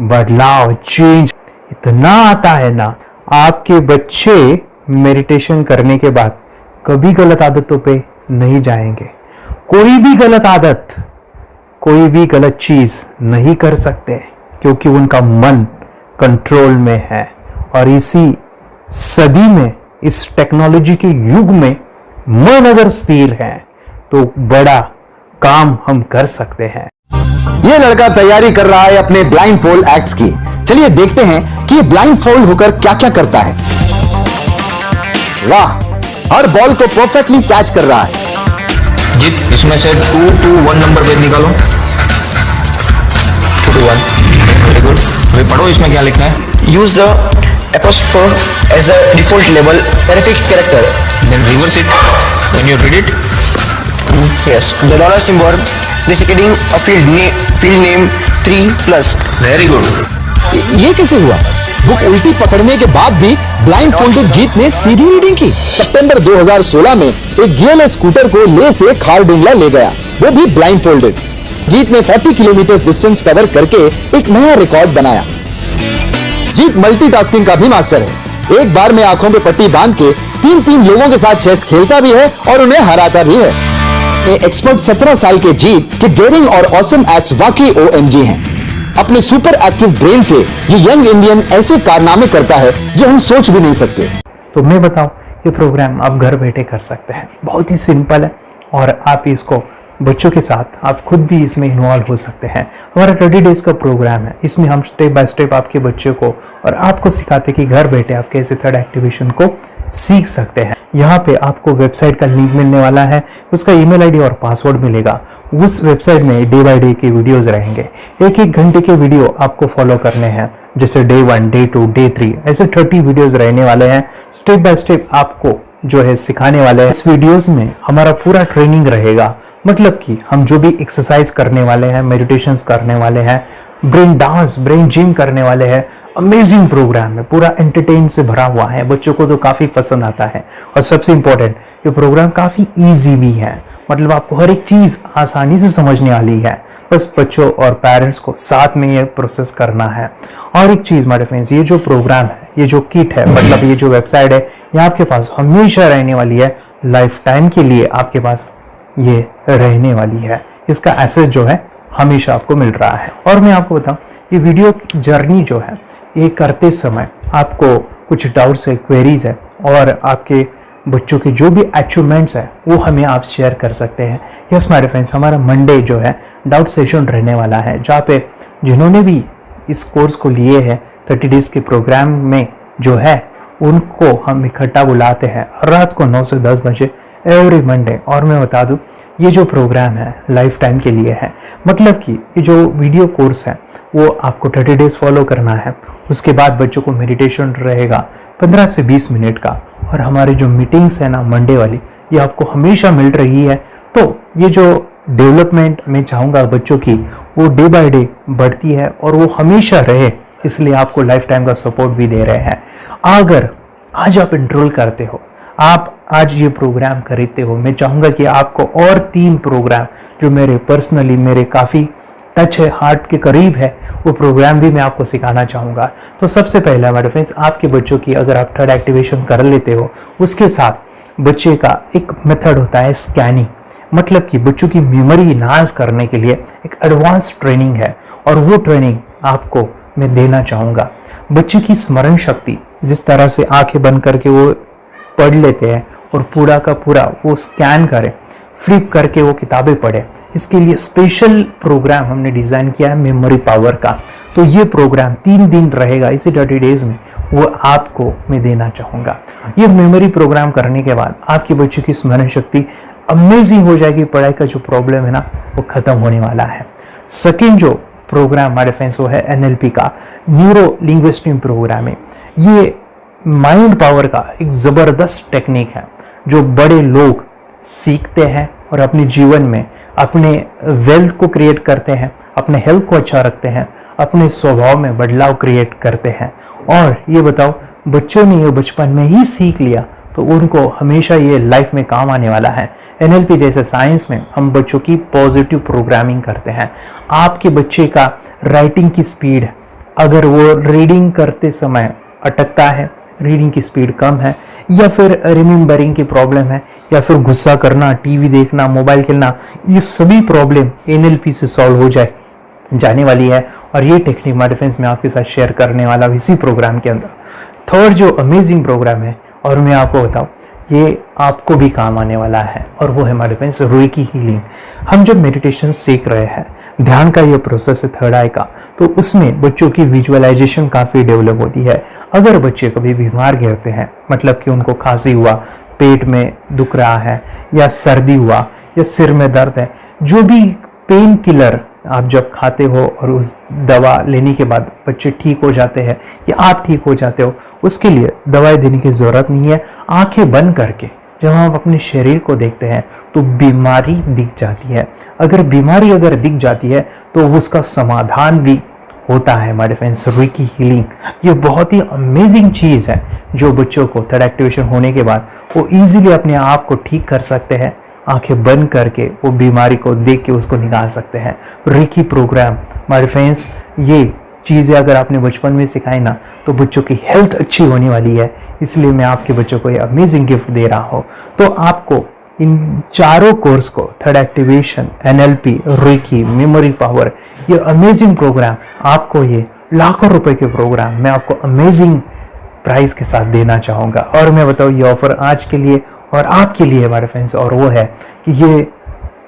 बदलाव, चेंज इतना आता है ना। आपके बच्चे मेडिटेशन करने के बाद कभी गलत आदतों पे नहीं जाएंगे, कोई भी गलत आदत, कोई भी गलत चीज नहीं कर सकते, क्योंकि उनका मन कंट्रोल में है। और इसी सदी में, इस टेक्नोलॉजी के युग में मन अगर स्थिर है तो बड़ा काम हम कर सकते हैं। ये लड़का तैयारी कर रहा है अपने ब्लाइंड फोल्ड एक्ट्स की। चलिए देखते हैं कि ये ब्लाइंड फोल्ड होकर क्या क्या करता है। वाह, हर बॉल को परफेक्टली कैच कर रहा है। जीत, इसमें से 2 to 1 नंबर भेद निकालो। 2 to 1, वेरी गुड। अभी पढ़ो इसमें क्या लिखना है। Use the apostrophe as the default label perfect character. Then reverse it when you read it. Yes, the dollar symbol indicating a field name 3+. Very good. ये कैसे हुआ? बुक उल्टी पकड़ने के बाद भी ब्लाइंड फोल्डेड जीत ने सीधी रीडिंग की। सितंबर 2016 में एक गियर स्कूटर को ले से खारडुंगला ले गया, वो भी ब्लाइंड फोल्डेड। जीत ने 40 किलोमीटर डिस्टेंस कवर करके एक नया रिकॉर्ड बनाया। जीत मल्टीटास्किंग का भी मास्टर है। एक बार में आंखों पे पट्टी बांध के 3 लोगों के साथ चेस खेलता भी है और उन्हें हराता भी है। एक्सपर्ट 17 साल के जीत के डेयरिंग और ऑसम एक्ट्स वाकई OMG हैं। अपने सुपर एक्टिव ब्रेन से ये यंग इंडियन ऐसे कारनामे करता है जो हम सोच भी नहीं सकते। तो मैं बताऊं, ये प्रोग्राम आप घर बैठे कर सकते हैं, बहुत ही सिंपल है, और आप इसको बच्चों के साथ आप खुद भी इसमें इन्वॉल्व हो सकते हैं। हमारा 30 डेज का प्रोग्राम है, इसमें हम स्टेप बाय स्टेप आपके बच्चे को और आपको सिखाते कि घर बैठे आप कैसे थर्ड एक्टिवेशन को सीख सकते हैं। यहाँ पे आपको वेबसाइट का लिंक मिलने वाला है, उसका ईमेल आईडी और पासवर्ड मिलेगा। उस वेबसाइट में डे बाय डे के वीडियोस रहेंगे, 1-1 घंटे के वीडियो आपको फॉलो करने हैं, जैसे डे 1, डे 2, डे 3, ऐसे 30 वीडियोस रहने वाले हैं। स्टेप बाय स्टेप आपको जो है सिखाने वाले हैं। इस वीडियोस में हमारा पूरा ट्रेनिंग रहेगा, मतलब कि हम जो भी एक्सरसाइज करने वाले हैं, मेडिटेशंस करने वाले हैं, ब्रेन डांस, ब्रेन जिम करने वाले हैं। अमेजिंग प्रोग्राम है, पूरा एंटरटेन से भरा हुआ है, बच्चों को तो काफी पसंद आता है। और सबसे इंपॉर्टेंट, ये प्रोग्राम काफी इजी भी है, मतलब आपको हर एक चीज आसानी से समझने वाली है। बस बच्चों और पेरेंट्स को साथ में ये प्रोसेस करना है। और एक चीज माय फ्रेंड्स, ये जो प्रोग्राम है, ये जो किट है, मतलब ये जो वेबसाइट है, ये आपके पास हमेशा रहने वाली है, लाइफ टाइम के लिए आपके पास ये रहने वाली है। इसका एक्सेस जो है हमेशा आपको मिल रहा है। और मैं आपको बताऊं, ये वीडियो जर्नी जो है, ये करते समय आपको कुछ डाउट्स है, क्वेरीज है, और आपके बच्चों के जो भी अचीवमेंट्स है वो हमें आप शेयर कर सकते हैं। यस माय फ्रेंड्स, हमारा मंडे जो है डाउट सेशन रहने वाला है, जहाँ पे जिन्होंने भी इस कोर्स को लिए हैं 30 डेज के प्रोग्राम में जो है, उनको हम इकट्ठा बुलाते हैं रात को 9 से 10 बजे एवरी मंडे। और मैं बता दूं, ये जो प्रोग्राम है लाइफ टाइम के लिए है, मतलब कि ये जो वीडियो कोर्स है वो आपको 30 डेज फॉलो करना है। उसके बाद बच्चों को मेडिटेशन रहेगा 15 से 20 मिनट का, और हमारी जो मीटिंग्स है ना मंडे वाली, ये आपको हमेशा मिल रही है तो ये जो डेवलपमेंट मैं चाहूँगा बच्चों की, वो डे बाय डे बढ़ती है और वो हमेशा रहे, इसलिए आपको लाइफ टाइम का सपोर्ट भी दे रहे हैं। अगर आज आप एनरोल करते हो, आप आज ये प्रोग्राम खरीदते हो, मैं चाहूँगा कि आपको और 3 प्रोग्राम जो मेरे पर्सनली मेरे काफ़ी टच है, हार्ट के करीब है, वो प्रोग्राम भी मैं आपको सिखाना चाहूँगा। तो सबसे पहला हमारे फ्रेंड्स, आपके बच्चों की अगर आप थर्ड एक्टिवेशन कर लेते हो, उसके साथ बच्चे का एक मेथड होता है स्कैनिंग, मतलब कि बच्चों की मेमोरी इनहांस करने के लिए एक एडवांस ट्रेनिंग है और वो ट्रेनिंग आपको मैं देना चाहूँगा। बच्चे की स्मरण शक्ति, जिस तरह से आंखें बंद करके वो पढ़ लेते हैं और पूरा का पूरा वो स्कैन करें, फ्लिप करके वो किताबें पढ़े, इसके लिए स्पेशल प्रोग्राम हमने डिज़ाइन किया है मेमोरी पावर का। तो ये प्रोग्राम 3 दिन रहेगा, इसी 30 डेज में वो आपको मैं देना चाहूँगा। ये मेमोरी प्रोग्राम करने के बाद आपके बच्चों की स्मरण शक्ति अमेजिंग हो जाएगी, पढ़ाई का जो प्रॉब्लम है ना वो खत्म होने वाला है। सेकेंड जो प्रोग्राम हमारे फ्रेंड्स वो है NLP का, न्यूरो लिंग्विस्टिक प्रोग्राम है। ये माइंड पावर का एक ज़बरदस्त टेक्निक है जो बड़े लोग सीखते हैं और अपने जीवन में अपने वेल्थ को क्रिएट करते हैं, अपने हेल्थ को अच्छा रखते हैं, अपने स्वभाव में बदलाव क्रिएट करते हैं। और ये बताओ, बच्चों ने ये बचपन में ही सीख लिया तो उनको हमेशा ये लाइफ में काम आने वाला है। NLP जैसे साइंस में हम बच्चों की पॉजिटिव प्रोग्रामिंग करते हैं। आपके बच्चे का राइटिंग की स्पीड, अगर वो रीडिंग करते समय अटकता है, रीडिंग की स्पीड कम है, या फिर रिमेंबरिंग की प्रॉब्लम है, या फिर गुस्सा करना, टीवी देखना, मोबाइल खेलना, ये सभी प्रॉब्लम NLP से सॉल्व हो जाने वाली है। और ये टेक्निक हमारे फ्रेंड्स में आपके साथ शेयर करने वाला इसी प्रोग्राम के अंदर। थर्ड जो अमेजिंग प्रोग्राम है, और मैं आपको बताऊं, ये आपको भी काम आने वाला है, और वो है हमारे फ्रेंड्स रेकी हीलिंग। हम जब मेडिटेशन सीख रहे हैं, ध्यान का ये प्रोसेस है थर्ड आई का, तो उसमें बच्चों की विजुअलाइजेशन काफ़ी डेवलप होती है। अगर बच्चे कभी बीमार गिरते हैं, मतलब कि उनको खांसी हुआ, पेट में दुख रहा है, या सर्दी हुआ, या सिर में दर्द है, जो भी पेन किलर आप जब खाते हो और उस दवा लेने के बाद बच्चे ठीक हो जाते हैं या आप ठीक हो जाते हो, उसके लिए दवाई देने की ज़रूरत नहीं है। आंखें बंद करके जब हम अपने शरीर को देखते हैं तो बीमारी दिख जाती है। अगर बीमारी दिख जाती है तो उसका समाधान भी होता है हमारे फ्रेंड्स। रेकी हीलिंग ये बहुत ही अमेजिंग चीज़ है जो बच्चों को थर्ड एक्टिवेशन होने के बाद वो इजीली अपने आप को ठीक कर सकते हैं। आंखें बंद करके वो बीमारी को देख के उसको निकाल सकते हैं। रेकी प्रोग्राम हमारे फ्रेंड्स, ये चीज़ें अगर आपने बचपन में सिखाई ना तो बच्चों की हेल्थ अच्छी होने वाली है। इसलिए मैं आपके बच्चों को ये अमेजिंग गिफ्ट दे रहा हूँ। तो आपको इन चारों कोर्स को, third activation, NLP, reiki, memory power, ये अमेजिंग प्रोग्राम, आपको ये लाखों रुपए के प्रोग्राम मैं आपको अमेजिंग प्राइस के साथ देना चाहूँगा। और मैं बताऊँ ये ऑफर आज के लिए और आपके लिए हमारे फ्रेंड्स, और वो है कि ये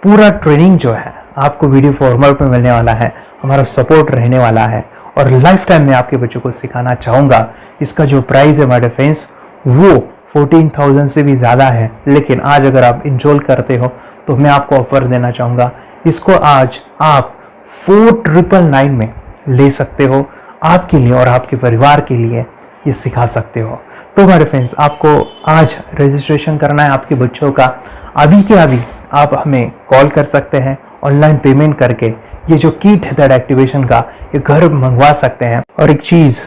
पूरा ट्रेनिंग जो है आपको वीडियो फॉर्मेट में मिलने वाला है, हमारा सपोर्ट रहने वाला है और लाइफ टाइम में आपके बच्चों को सिखाना चाहूँगा। इसका जो प्राइस है हमारे फ्रेंड्स वो 14,000 से भी ज़्यादा है, लेकिन आज अगर आप इंस्टॉल करते हो तो मैं आपको ऑफर देना चाहूँगा। इसको आज आप 4,999 में ले सकते हो। आपके लिए और आपके परिवार के लिए ये सिखा सकते हो। तो हमारे फ्रेंड्स, आपको आज रजिस्ट्रेशन करना है आपके बच्चों का। अभी के अभी आप हमें कॉल कर सकते हैं, ऑनलाइन पेमेंट करके ये जो किट है थर्ड एक्टिवेशन का ये घर मंगवा सकते हैं। और एक चीज़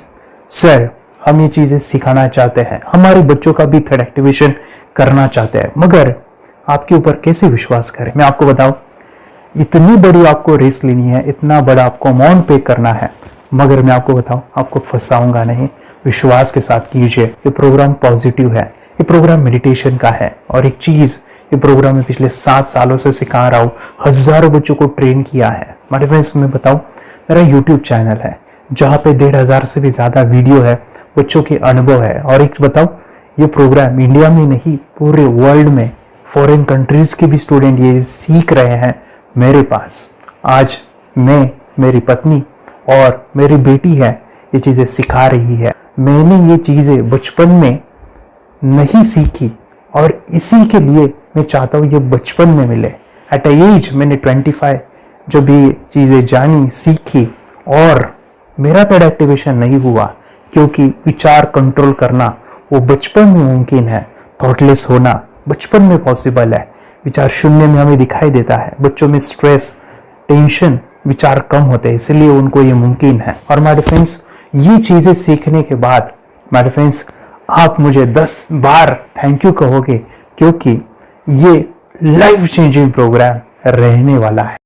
सर, हम ये चीज़ें सिखाना चाहते हैं, हमारे बच्चों का भी थर्ड एक्टिवेशन करना चाहते हैं, मगर आपके ऊपर कैसे विश्वास करें? मैं आपको बताऊं, इतनी बड़ी आपको रिस्क लेनी है, इतना बड़ा आपको अमाउंट पे करना है, मगर मैं आपको बताऊं आपको फंसाऊंगा नहीं। विश्वास के साथ कीजिए। ये प्रोग्राम पॉजिटिव है, ये प्रोग्राम मेडिटेशन का है। और एक चीज़, ये प्रोग्राम में पिछले 7 सालों से सिखा रहा हूँ, हज़ारों बच्चों को ट्रेन किया है। हमारे फ्रेंड्स, मैं बताऊँ, मेरा यूट्यूब चैनल है जहाँ पे 1,500 से भी ज़्यादा वीडियो है, बच्चों के अनुभव है। और एक बताऊँ, ये प्रोग्राम इंडिया में नहीं पूरे वर्ल्ड में फॉरेन कंट्रीज के भी स्टूडेंट ये सीख रहे हैं मेरे पास। आज मैं, मेरी पत्नी और मेरी बेटी है ये चीज़ें सिखा रही है। मैंने ये चीज़ें बचपन में नहीं सीखी और इसी के लिए मैं चाहता हूँ ये बचपन में मिले। एट एज मैंने 25 जब ये चीज़ें जानी, सीखी, और मेरा थर्ड एक्टिवेशन नहीं हुआ क्योंकि विचार कंट्रोल करना वो बचपन में मुमकिन है। थॉटलेस होना बचपन में पॉसिबल है। विचार शून्य में हमें दिखाई देता है। बच्चों में स्ट्रेस, टेंशन, विचार कम होते हैं, इसलिए उनको ये मुमकिन है। और माय फ्रेंड्स, ये चीजें सीखने के बाद माय फ्रेंड्स आप मुझे 10 बार थैंक यू कहोगे, क्योंकि ये लाइफ चेंजिंग प्रोग्राम रहने वाला है।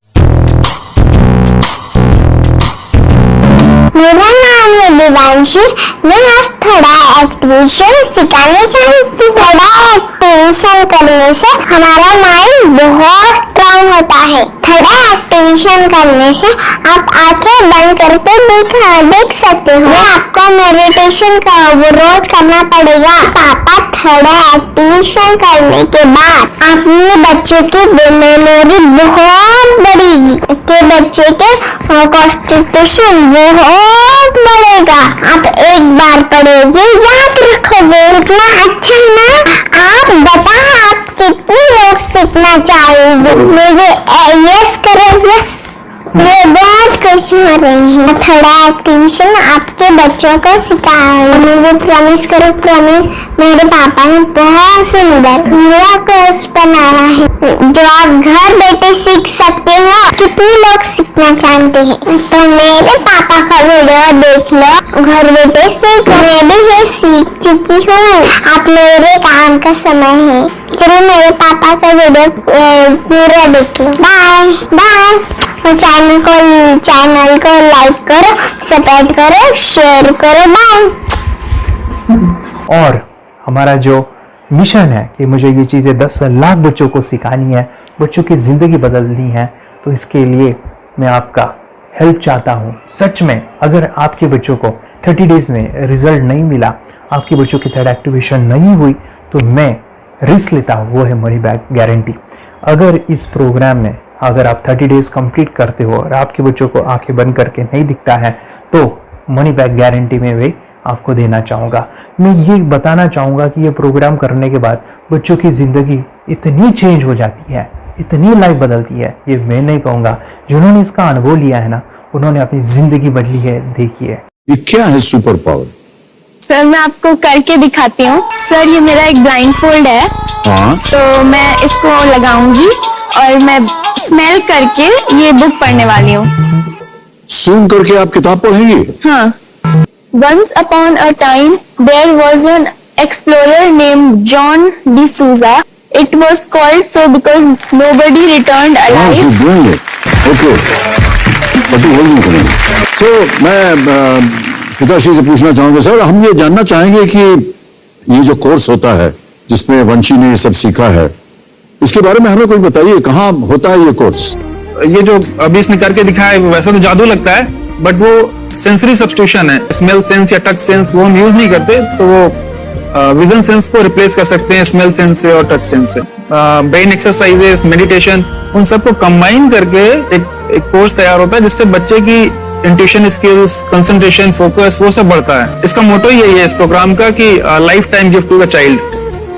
मेरा नाम है दिवांशी। मैं आज थोड़ा एक्टिवेशन सिखाने चाहती हूँ। थोड़ा एक्टिवेशन करने से हमारा माइंड बहुत स्ट्रांग होता है। थोड़ा एक्टिवेशन करने से आप आंखें बंद करके देख सकते हो। आपको मेडिटेशन का वो रोज करना पड़ेगा। पापा थोड़ा एक्टिवेशन करने के बाद अपने बच्चे की मेमोरी बहुत बढ़ेगी, के बच्चे के कॉन्सेंट्रेशन बहुत बढ़ेगा। आप एक बार पढ़ोगे याद रखोगे, इतना अच्छा है ना। आप बताओ आप कितने लोग सीखना चाहोगे? मुझे यस करो, यस। मैं बहुत खुश हो रही हूँ। थोड़ा एक्टिवेशन आपके बच्चों को सिखाओ। मुझे प्रॉमिस करो, प्रॉमिस। मेरे पापा ने बहुत सुंदर मेरा कोर्स बनाया है जो आप घर बैठे सीख सकते हो। कितने लोग सीखना चाहते हैं तो मेरे पापा का वीडियो देख लो, घर बैठे सीख। मैं भी ये सीख चुकी हूँ। आप मेरे काम का समय है, चलो मेरे पापा का वीडियो पूरा देख लो। Bye bye. चैनल को लाइक करो, सपोर्ट करो, शेयर करो। बाय। और हमारा जो मिशन है कि मुझे ये चीज़ें 10 लाख बच्चों को सिखानी है, बच्चों की ज़िंदगी बदलनी है, तो इसके लिए मैं आपका हेल्प चाहता हूँ। सच में अगर आपके बच्चों को 30 डेज़ में रिजल्ट नहीं मिला, आपके बच्चों की थर्ड एक्टिवेशन नहीं हुई, तो मैं रिस्क लेता हूँ, वो है मनी बैक गारंटी। अगर इस प्रोग्राम में अगर आप 30 डेज़ कंप्लीट करते हो और आपके बच्चों को आंखें बंद करके नहीं दिखता है, तो मनी बैक गारंटी में भी आपको देना चाहूँगा। मैं ये बताना चाहूँगा कि ये प्रोग्राम करने के बाद बच्चों की ज़िंदगी इतनी चेंज हो जाती है, इतनी लाइफ बदलती है, ये मैं नहीं कहूँगा। जिन्होंने इसका अनुभव लिया है ना, उन्होंने अपनी ज़िंदगी बदली है। देखिए ये क्या है सुपर पावर? सर मैं आपको करके दिखाती हूँ। सर ये मेरा एक ब्लाइंड फोल्ड है, हाँ, तो मैं इसको लगाऊंगी और मैं स्मेल करके ये बुक पढ़ने वाली हूँ। सूंघ करके आप किताब पढ़ेंगी? हाँ। Once upon a time, there was an explorer named John D'Souza. It was called so because nobody returned alive. Okay, तो मैं पिताश्री से पूछना चाहूंगा, सर हम ये जानना चाहेंगे कि ये जो कोर्स होता है जिसमें वंशी ने ये सब सीखा है, इसके बारे में हमें कोई बताइए, कहाँ होता है ये कोर्स? ये जो अभी इसने करके दिखाया है वैसा तो जादू लगता है, बट वो सेंसरी सब्स्टिट्यूशन है। स्मेल सेंस या टच सेंस वो हम यूज नहीं करते, तो वो विजन सेंस को रिप्लेस कर सकते हैं स्मेल सेंस से और टच सेंस से। ब्रेन एक्सरसाइजेस, मेडिटेशन, उन सबको कंबाइन करके एक कोर्स तैयार होता है जिससे बच्चे की इंट्यूशन स्किल्स, कंसंट्रेशन, फोकस वो सब बढ़ता है। इसका मोटो यही है इस प्रोग्राम का कि life time gift to the child.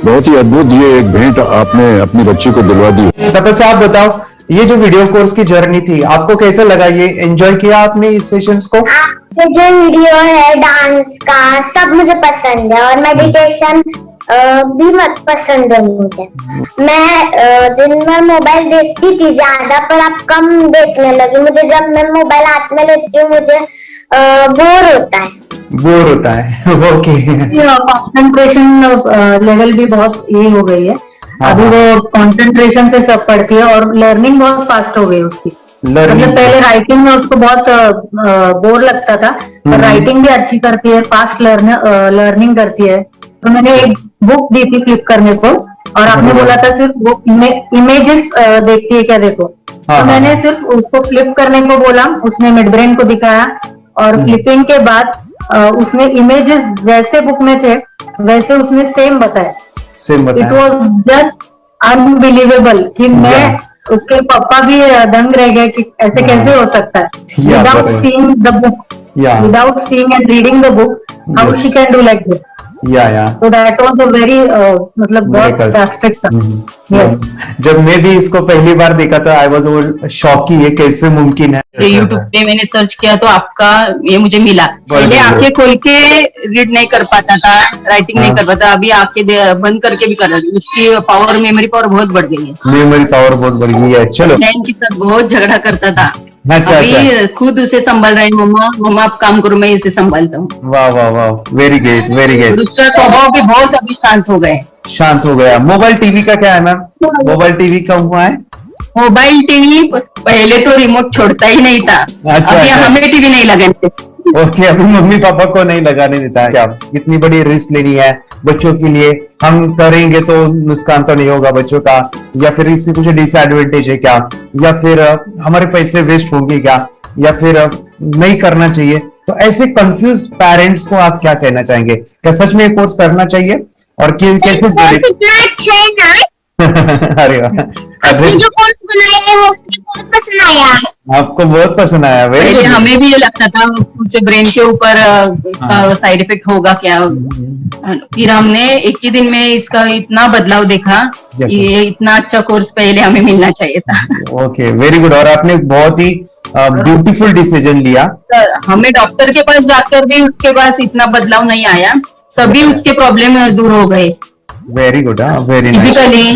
बहुत ही अद्भुत ये एक भेंट आपने अपनी बच्ची को दिलवा दी। तपस्या आप बताओ, ये जो वीडियो कोर्स की जर्नी थी आपको कैसा लगा? ये एंजॉय किया आपने इस सेशंस को? आपके जो वीडियो है डांस का सब मुझे पसंद है और मेडिटेशन भी मत पसंद है मुझे। मैं दिन में मोबाइल देखती थी ज्यादा, पर अब कम देखने लगी। मुझे जब मैं मोबाइल हाथ में लेती हूँ मुझे बोर होता है। ओके। कंसंट्रेशन लेवल भी बहुत ये हो गई है अभी, वो कंसंट्रेशन से सब पढ़ती है और लर्निंग बहुत फास्ट हो गई उसकी। मतलब पहले राइटिंग में उसको बहुत बोर लगता था, पर राइटिंग भी अच्छी करती है, फास्ट लर्निंग करती है। तो मैंने एक बुक दी थी फ्लिप करने को और आपने बोला था सिर्फ वो इमेजेस देखती है क्या, देखो। तो मैंने सिर्फ उसको फ्लिप करने को बोला, उसने मिड ब्रेन को दिखाया और फ्लिपिंग के बाद उसने इमेजेस जैसे बुक में थे वैसे उसने सेम बताया। इट वॉज जस्ट अनबिलीवेबल कि मैं, उसके पापा भी दंग रह गए कि ऐसे कैसे हो सकता है। Without seeing the book, without seeing and reading the book, how she can do like this. या तो दैट वाज अ वेरी मतलब बहुत Miracles. ड्रास्टिक था। Yes. जब मैं भी इसको पहली बार देखा था आई वाज शॉक कि ये कैसे मुमकिन है। यूट्यूब पे मैंने सर्च किया तो आपका ये मुझे मिला। पहले आंखें खोल के रीड नहीं कर पाता था, राइटिंग नहीं कर पाता, अभी आंखें बंद करके भी कर रही हूँ। उसकी पावर, मेमोरी पावर बहुत बढ़ गई है। मेमोरी पावर बहुत बढ़ गई है। चलो, बहन के साथ बहुत झगड़ा करता था, अच्छा, अभी खुद उसे संभाल रहे हैं। मम्मा आप काम करो, मैं इसे संभालता हूँ। वाह वाह वाह, वेरी ग्रेट वेरी और ग्रेट। उसका स्वभाव भी बहुत अभी शांत हो गए। शांत हो गया। मोबाइल टीवी का क्या है मैम? मोबाइल टीवी का हुआ है? मोबाइल टीवी पहले तो रिमोट छोड़ता ही नहीं था, अच्छा, अभी अच्छा। हमें टीवी नहीं लगाते। ओके, अभी मम्मी पापा को नहीं लगाने देता है। क्या इतनी बड़ी रिस्क लेनी है बच्चों के लिए? हम करेंगे तो नुकसान तो नहीं होगा बच्चों का, या फिर इसकी कुछ डिसएडवांटेज है क्या, या फिर हमारे पैसे वेस्ट होंगे क्या, या फिर नहीं करना चाहिए? तो ऐसे कंफ्यूज पेरेंट्स को आप क्या कहना चाहेंगे? क्या सच में ये कोर्स करना चाहिए और कैसे अरे वाह, जो कोर्स बनाया है वो मुझे बहुत पसंद आया। आपको बहुत पसंद आया। वेरी पहले हमें भी ये लगता था कुछ ब्रेन के ऊपर इसका साइड इफेक्ट होगा क्या, फिर हमने एक ही दिन में इसका इतना बदलाव देखा कि ये इतना अच्छा कोर्स पहले हमें मिलना चाहिए था। Okay, very good. और आपने बहुत ही ब्यूटीफुल डिसीजन लिया। हमें डॉक्टर के पास जाकर भी उसके पास इतना बदलाव नहीं आया, सभी उसके प्रॉब्लम दूर हो गए। Very good, very nice. Physically,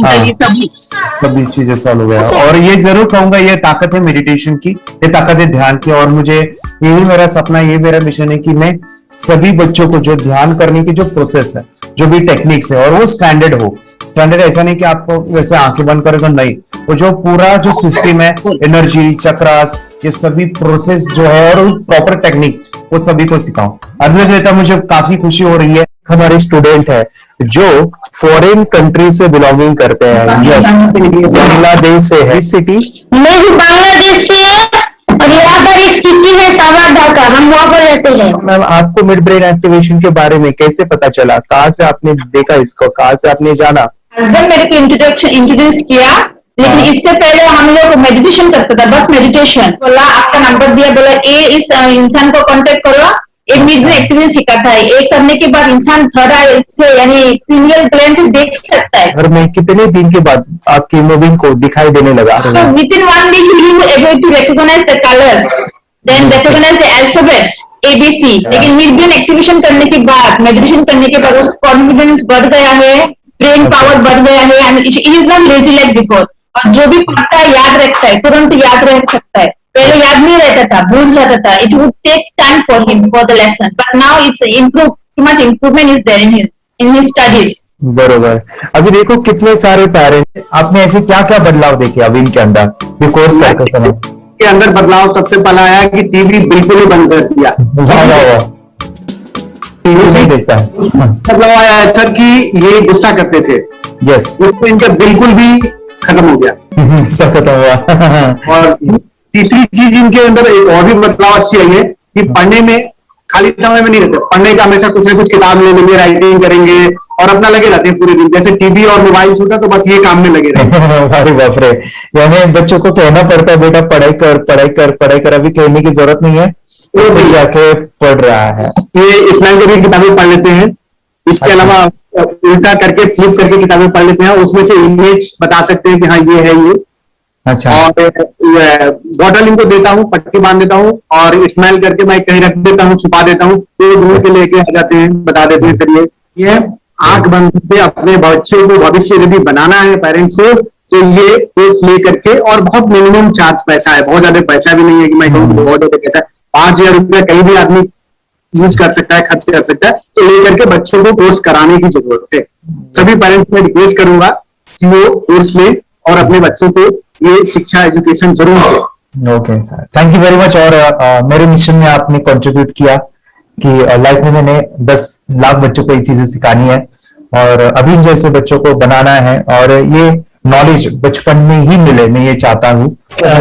mentally, सभी चीजें सॉल्व हो गया। और ये जरूर कहूंगा, ये ताकत है मेडिटेशन की, ये ताकत है ध्यान की। और मुझे यही मेरा सपना, ये मेरा मिशन है कि मैं सभी बच्चों को जो ध्यान करने की जो प्रोसेस है, जो भी टेक्निक्स है, और वो स्टैंडर्ड हो। स्टैंडर्ड ऐसा नहीं कि आपको वैसे आंखें बंद करेगा, नहीं, वो जो पूरा जो सिस्टम है, एनर्जी, चक्रास, ये सभी प्रोसेस जो है और प्रॉपर टेक्निक्स, वो सभी को सिखाऊं। अद्वैत, मुझे काफी खुशी हो रही है। हमारे स्टूडेंट है जो फॉरेन कंट्री से बिलोंगिंग करते हैं। यस, बांग्लादेश से है। सिटी मैं भी बांग्लादेश से, और यहाँ पर एक सिटी है सावारढाका, हम वहाँ पर रहते हैं। मैम, आपको मिड ब्रेन एक्टिवेशन के बारे में कैसे पता चला? कहाँ से आपने देखा इसको? कहाँ से आपने जाना? हस्बैंड मेरे को इंट्रोड्यूस किया, लेकिन इससे पहले हम लोग मेडिटेशन करते थे, बस मेडिटेशन। बोला आपका नंबर दिया, बोला ये इस इंसान को कांटेक्ट करो, एक मिड ब्रेन एक्टिवेशन सिखाता है। एक करने के बाद इंसान थर्ड आई से यानी पिनियल ग्लैंड से देख सकता है। घर में कितने दिन के बाद आपकी मूविंग को दिखाई देने लगा? So within 1 week he was able to recognize the colors, then recognize the alphabets ABC। लेकिन मिड ब्रेन एक्टिवेशन करने के बाद, मेडिटेशन करने के बाद उसका कॉन्फिडेंस बढ़ गया है, ब्रेन पावर बढ़ गया है, and he is not lazy like before. और जो भी पढ़ता है याद रखता है, तुरंत याद रख सकता है। पहले याद नहीं रहता था, भूल जाता था। It would take time for him for the lesson, but now it's improve, too much improvement is there in his studies. बरोबर। अभी देखो कितने सारे पेरेंट्स, आपने ऐसे क्या क्या बदलाव देखे अभी इनके अंदर ये कोर्स करते समय? के अंदर बदलाव सबसे पहला आया कि टीवी बिल्कुल ही बंद कर दिया। टीवी नहीं देखता है। बदलाव आया है सर कि ये गुस्सा करते थे। यस, उसको इनका बिल्कुल भी खत्म हो गया। सब खत्म हुआ। और तीसरी चीज इनके अंदर एक और भी बदलाव अच्छी आई है कि पढ़ने में खाली समय में नहीं रहते, पढ़ने का हमेशा कुछ ना कुछ किताब ले लेंगे, राइटिंग करेंगे और अपना लगे रहते हैं पूरे दिन। जैसे टीवी और मोबाइल छूटा तो बस ये काम में लगे रहते हैं। अरे बाप रे, यानी बच्चों को कहना पड़ता है बेटा पढ़ाई कर पढ़ाई कर पढ़ाई कर, अभी कहने की जरूरत नहीं है, वो भी जाके पढ़ रहा है। ये स्मैल करके किताबें पढ़ लेते हैं, इसके अलावा उल्टा करके फ्लिप करके किताबें पढ़ लेते हैं, उसमें से इमेज बता सकते हैं कि हाँ ये है ये। अच्छा। और बॉटल इनको देता हूँ, पट्टी बांध देता हूँ और स्मेल करके मैं कहीं रख देता हूँ, छुपा देता हूँ, तो ढूंढ के लेके आ जाते हैं, बता देते हैं सर ये आंख बंद करके अपने बच्चे को भविष्य यदि बनाना है पेरेंट्स को, तो ये कोर्स ले करके, और बहुत मिनिमम चार्ज पैसा है, बहुत ज्यादा पैसा भी नहीं है कि मैं कहूँ बहुत ज्यादा पैसा है। 5,000 रुपया कहीं भी आदमी यूज कर सकता है, खर्च कर सकता है, तो लेकर के बच्चों को कोर्स कराने की जरूरत है। सभी पेरेंट्स में रिक्वेस्ट करूंगा कि वो कोर्स लें और अपने बच्चों को ये शिक्षा एजुकेशन जरूर दें। Okay sir, thank you very much. और मेरे मिशन में आपने कंट्रीब्यूट किया कि लाइफ में मैंने 10 लाख बच्चों को ये चीजें सिखानी है और अभी जैसे बच्चों को बनाना है, और ये नॉलेज बचपन में ही मिले, मैं ये चाहता हूँ।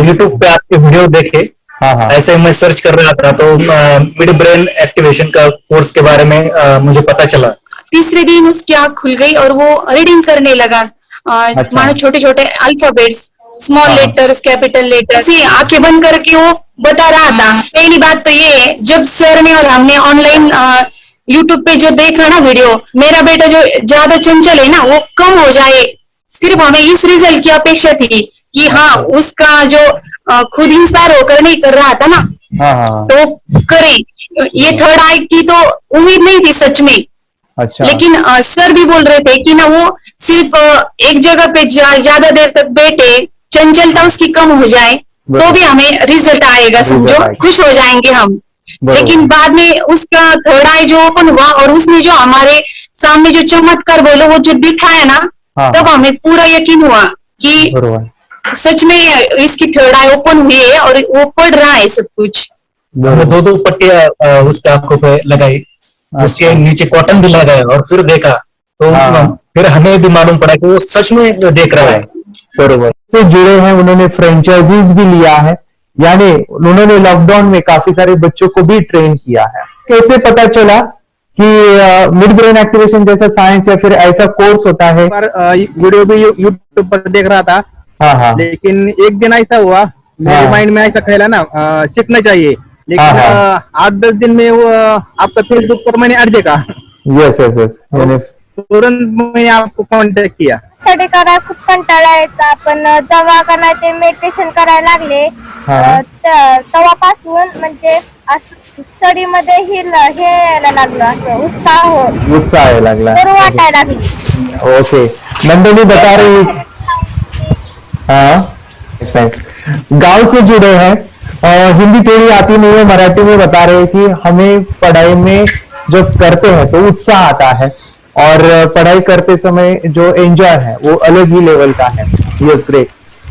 यूट्यूब पे आपके वीडियो देखे, हाँ, ऐसे मैं सर्च कर रहा था तो मिड ब्रेन एक्टिवेशन का कोर्स के बारे में मुझे पता चला। तीसरे दिन उसकी आंख खुल गई और वो रीडिंग करने लगा। मानो छोटे छोटे alphabets, small letters, capital letters, आंखें बंद करके वो बता रहा था। पहली बात तो ये, जब सर ने और हमने ऑनलाइन यूट्यूब पे जो देख रहा ना वीडियो, मेरा बेटा जो ज्यादा चंचल है ना वो कम हो जाए, सिर्फ हमें इस रिजल्ट की अपेक्षा थी कि हाँ उसका जो खुद इंस्पायर होकर नहीं कर रहा था ना, तो वो करे। ये थर्ड आई की तो उम्मीद नहीं थी सच में। अच्छा। लेकिन सर भी बोल रहे थे कि ना वो सिर्फ एक जगह पे ज्यादा देर तक बैठे, चंचलता उसकी कम हो जाए तो भी हमें रिजल्ट आएगा, समझो खुश हो जाएंगे हम। लेकिन बाद में उसका थर्ड आई जो ओपन हुआ और उसने जो हमारे सामने जो चमत्कार बोलो वो जो दिखाया ना, तब हमें पूरा यकीन हुआ कि सच में इसकी थर्ड आई ओपन हुई है और वो पढ़ रहा है सब कुछ। हमने दो पट्टियां उसके आंखों पे लगाई, उसके नीचे कॉटन भी लगाया और फिर देखा तो फिर हमें भी मालूम पड़ा कि वो सच में देख रहा है। बरोबर से जुड़े हैं, उन्होंने फ्रेंचाइजीज भी लिया है, यानी उन्होंने लॉकडाउन में काफी सारे बच्चों को भी ट्रेन किया है। कैसे पता चला कि मिड ब्रेन एक्टिवेशन जैसा साइंस या फिर ऐसा कोर्स होता है? वीडियो भी यूट्यूब पर देख रहा था। हाँ। लेकिन एक दिन ऐसा हुआ, मेरे माइंड में ऐसा ख्याल ना सीखना चाहिए, लेकिन 8-10 दिन में वो आपका फेसबुक पर मैंने ऐड देखा। यस। तुरंत मैंने आपको कॉन्टॅक्ट किया। स्टडी करायला खूप कंटाळा यायचा, पण जेव्हा ते मेडिटेशन करायला लागले तेव्हापासून म्हणजे स्टडी मध्ये हे यायला लागलं, असं उत्साह यायला लागला, बरं वाटायला लागली। ओके, नंदिनी बता रही, हाँ गांव से जुड़े हैं, हिंदी थोड़ी आती नहीं है, मराठी में बता रहे हैं कि हमें पढ़ाई में जब करते हैं तो उत्साह आता है और पढ़ाई करते समय जो एंजॉय है वो अलग ही लेवल का है। Yes, great.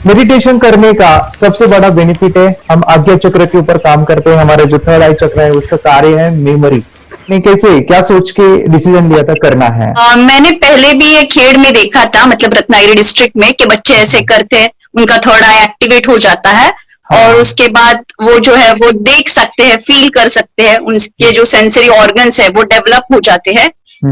मेडिटेशन करने का सबसे बड़ा बेनिफिट है, हम आज्ञा चक्र के ऊपर काम करते हैं, हमारा जो थर्ड आई चक्र है उसका कार्य है मेमोरी। नहीं, कैसे क्या सोच के डिसीजन लिया था करना है? मैंने पहले भी ये खेड़ में देखा था, मतलब रत्नागिरी डिस्ट्रिक्ट में, कि बच्चे ऐसे करते हैं, उनका थर्ड आई एक्टिवेट हो जाता है। और उसके बाद वो जो है वो देख सकते हैं, फील कर सकते हैं, उनके जो सेंसरी ऑर्गन्स है वो डेवलप हो जाते हैं।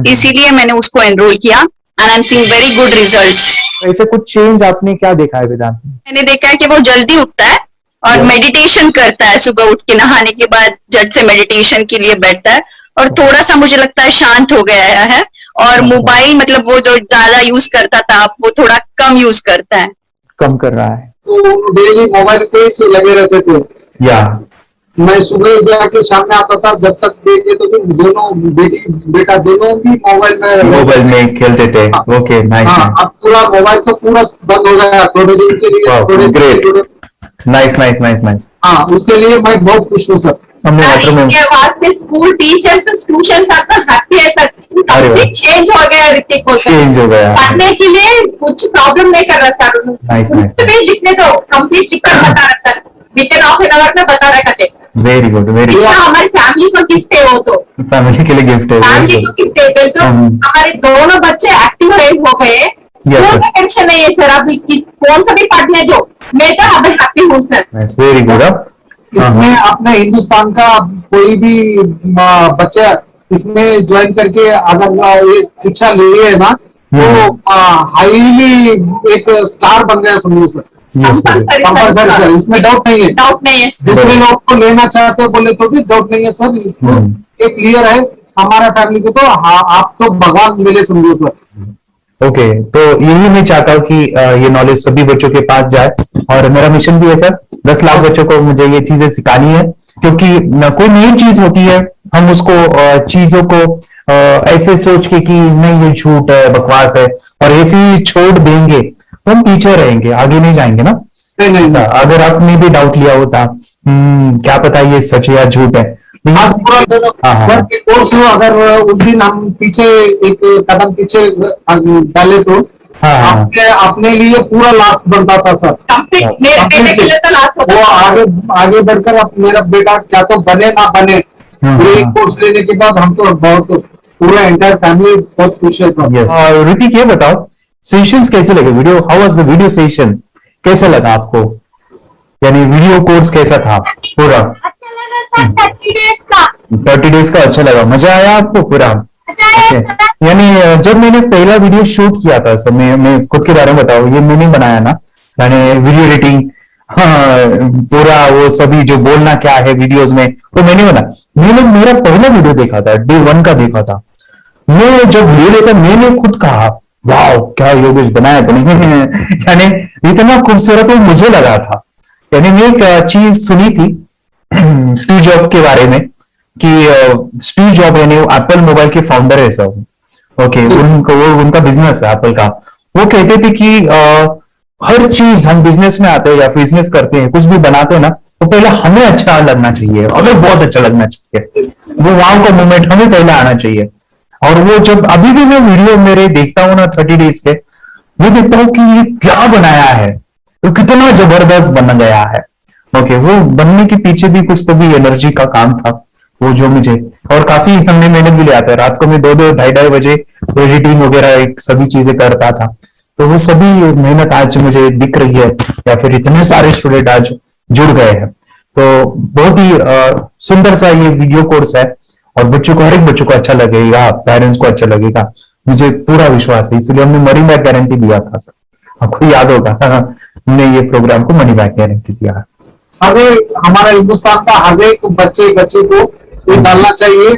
इसीलिए मैंने उसको एनरोल किया and I am seeing very good results. ऐसे कुछ चेंज आपने क्या देखा है वेदांत में? मैंने देखा है कि वो जल्दी उठता है और मेडिटेशन करता है, सुबह उठ के नहाने के बाद झट से मेडिटेशन के लिए बैठता है और थोड़ा सा मुझे लगता है शांत हो गया है। और मोबाइल मतलब वो जो ज्यादा यूज करता था वो थोड़ा कम यूज करता है, कम कर रहा है। तो डेली मोबाइल पे ही लगे रहते थे। या मैं सुबह जाके शाम में आता था, जब तक देखे तो फिर दोनों बेटा दोनों भी मोबाइल में खेलते थे। Okay, nice. अब पूरा मोबाइल तो पूरा बंद हो गया थोड़े दिन के लिए। Great, nice. हाँ, उसके लिए मैं बहुत खुश हूँ सर। हमने स्कूल टीचर्स ट्यूशन हैप्पी है सर, चेंज हो गया ऋतिक को, चेंज हो गया, पढ़ने के लिए कुछ प्रॉब्लम नहीं कर रहा सर। नाइस। लिखने दो, कंप्लीट लिखकर बता रहा sir, with in half an hour में बता रहा है। Very good, very good. हमारी फैमिली को गिफ्ट है, वो तो फैमिली के लिए गिफ्ट है, फैमिली को गिफ्ट है। तो हमारे दोनों बच्चे एक्टिव हो गए, स्कूल का टेंशन नहीं है सर, अभी कौन सा भी पढ़ने दो, मैं तो अभी हैप्पी हूँ सर। Very good. इसमें अपने हिंदुस्तान का कोई भी बच्चा इसमें ज्वाइन करके अगर ये शिक्षा ले है ना, तो हाईली एक स्टार बन गया समझो सर। कंपल्सरी सर, इसमें डाउट नहीं है। दूसरे लोग को लेना चाहते हो बोले तो भी डाउट नहीं है सर, इसको एक क्लियर है हमारा फैमिली को, तो आप तो भगवान मिले समझो सर। ओके, तो यही मैं चाहता हूँ कि ये नॉलेज सभी बच्चों के पास जाए और मेरा मिशन भी है सर, 10 लाख बच्चों को मुझे ये चीजें सिखानी है, क्योंकि कोई नई चीज होती है हम उसको चीजों को ऐसे सोच के कि नहीं ये झूठ है, बकवास है और ऐसे ही छोड़ देंगे तो हम पीछे रहेंगे, आगे नहीं जाएंगे ना। नहीं, अगर आपने भी डाउट लिया होता क्या पता ये सच या झूठ है, सर के कोर्स हो, अगर उस दिन हम पीछे एक कदम पीछे डाले तो अपने लिए पूरा लास्ट बनता था सर। मेरे के लिए तो लास्ट होता वो आगे बढ़कर अब मेरा बेटा क्या तो बने ना बने, कोर्स लेने के बाद हम तो बहुत पूरा एंटायर फैमिली बहुत खुश है सर। और ऋतिक ये बताओ, सेशंस कैसे लगे? Video, how was the video session, कैसा लगा आपको? यानी वीडियो कोर्स कैसा था पूरा? अच्छा लगा सर, 30 डेज का अच्छा लगा, मजा आया आपको पूरा? यानी जब मैंने पहला वीडियो शूट किया था सर, मैं खुद के बारे में बताऊं, ये मैंने बनाया ना, यानी वीडियो एडिटिंग, हाँ, पूरा वो सभी जो बोलना क्या है वीडियोस में वो मैंने बना। मैंने मेरा पहला वीडियो देखा था, डे 1 का देखा था। मैं जब वीडियो देखा मैंने खुद कहा वाह क्या योगेश बनाया तो नहीं यानी इतना खूबसूरत वो मुझे लगा था। यानी मैं एक चीज सुनी थी स्टीव जॉब के बारे में कि स्टीव जॉब यानी एप्पल मोबाइल के फाउंडर है सब, ओके, उनका बिजनेस है एप्पल का। वो कहते थे कि हर चीज हम बिजनेस में आते हैं या बिजनेस करते हैं, कुछ भी बनाते हैं ना, तो पहले हमें अच्छा लगना चाहिए, हमें बहुत अच्छा लगना चाहिए, वो वाव का मोमेंट हमें पहले आना चाहिए। और वो जब अभी भी मैं वीडियो मेरे देखता हूँ ना 30 डेज के, मैं देखता हूँ कि ये क्या बनाया है, तो कितना जबरदस्त बन गया है। ओके, वो बनने के पीछे भी कुछ तो भी एनर्जी का काम था वो जो मुझे, और काफी हमने मेहनत भी लिया था। रात को मैं 2-2 ढाई बजे एडिटिंग वगैरह सभी चीजें करता था, तो वो सभी मेहनत आज मुझे दिख रही है, या फिर इतने सारे स्टूडेंट आज जुड़ गए हैं। तो बहुत ही सुंदर सा ये वीडियो कोर्स है और बच्चों को, हर एक बच्चों को अच्छा लगेगा, पेरेंट्स को अच्छा लगेगा, मुझे पूरा विश्वास है। इसलिए हमने मनी बैक गारंटी दिया था सर, आपको याद होगा हमने ये प्रोग्राम को मनी बैक गारंटी दिया है। हमें हमारा हिंदुस्तान का हर एक बच्चे को ये डालना चाहिए।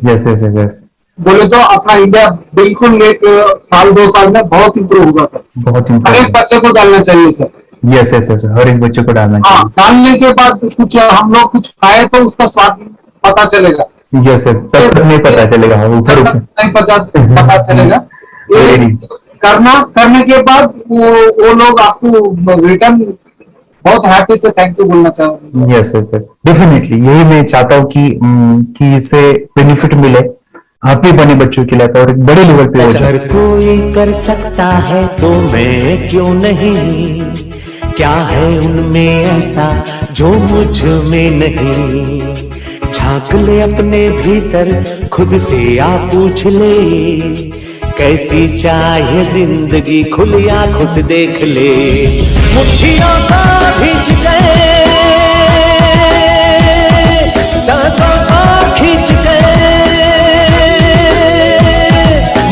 यस यस यस, बोले तो अपना इंडिया बिल्कुल एक साल 2 साल में बहुत इम्प्रूव होगा सर। बहुत हर एक बच्चे को डालना चाहिए सर। यस यस यस, हर एक बच्चे को डालना चाहिए। डालने के बाद कुछ हम लोग कुछ खाए तो उसका स्वाद पता चलेगा। यस यस, तब तक नहीं पता चलेगा, नहीं पता चलेगा। ये करने के बाद वो लोग आपको रिटर्न बहुत हैप्पी से थैंक यू बोलना चाहूंगा। यस यस यस, डेफिनेटली यही मैं चाहता हूँ कि इससे बेनिफिट मिले हैप्पी बने बच्चों के लिए, और एक बड़े लेवल पे हो जाए। अगर कोई कर सकता है तो मैं क्यों नहीं, क्या है उनमें ऐसा जो मुझ में नहीं। झांक ले अपने भीतर खुद से आ पूछ ले, कैसी चाहे जिंदगी खुली आंखों से देख ले। मुट्ठियों को खींच गए, सांसों को खींच गए,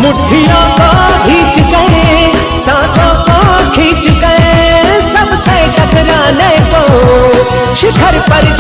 मुट्ठियों को खींच गए, सांसों को खींच गए, सबसे टकराने को शिखर पर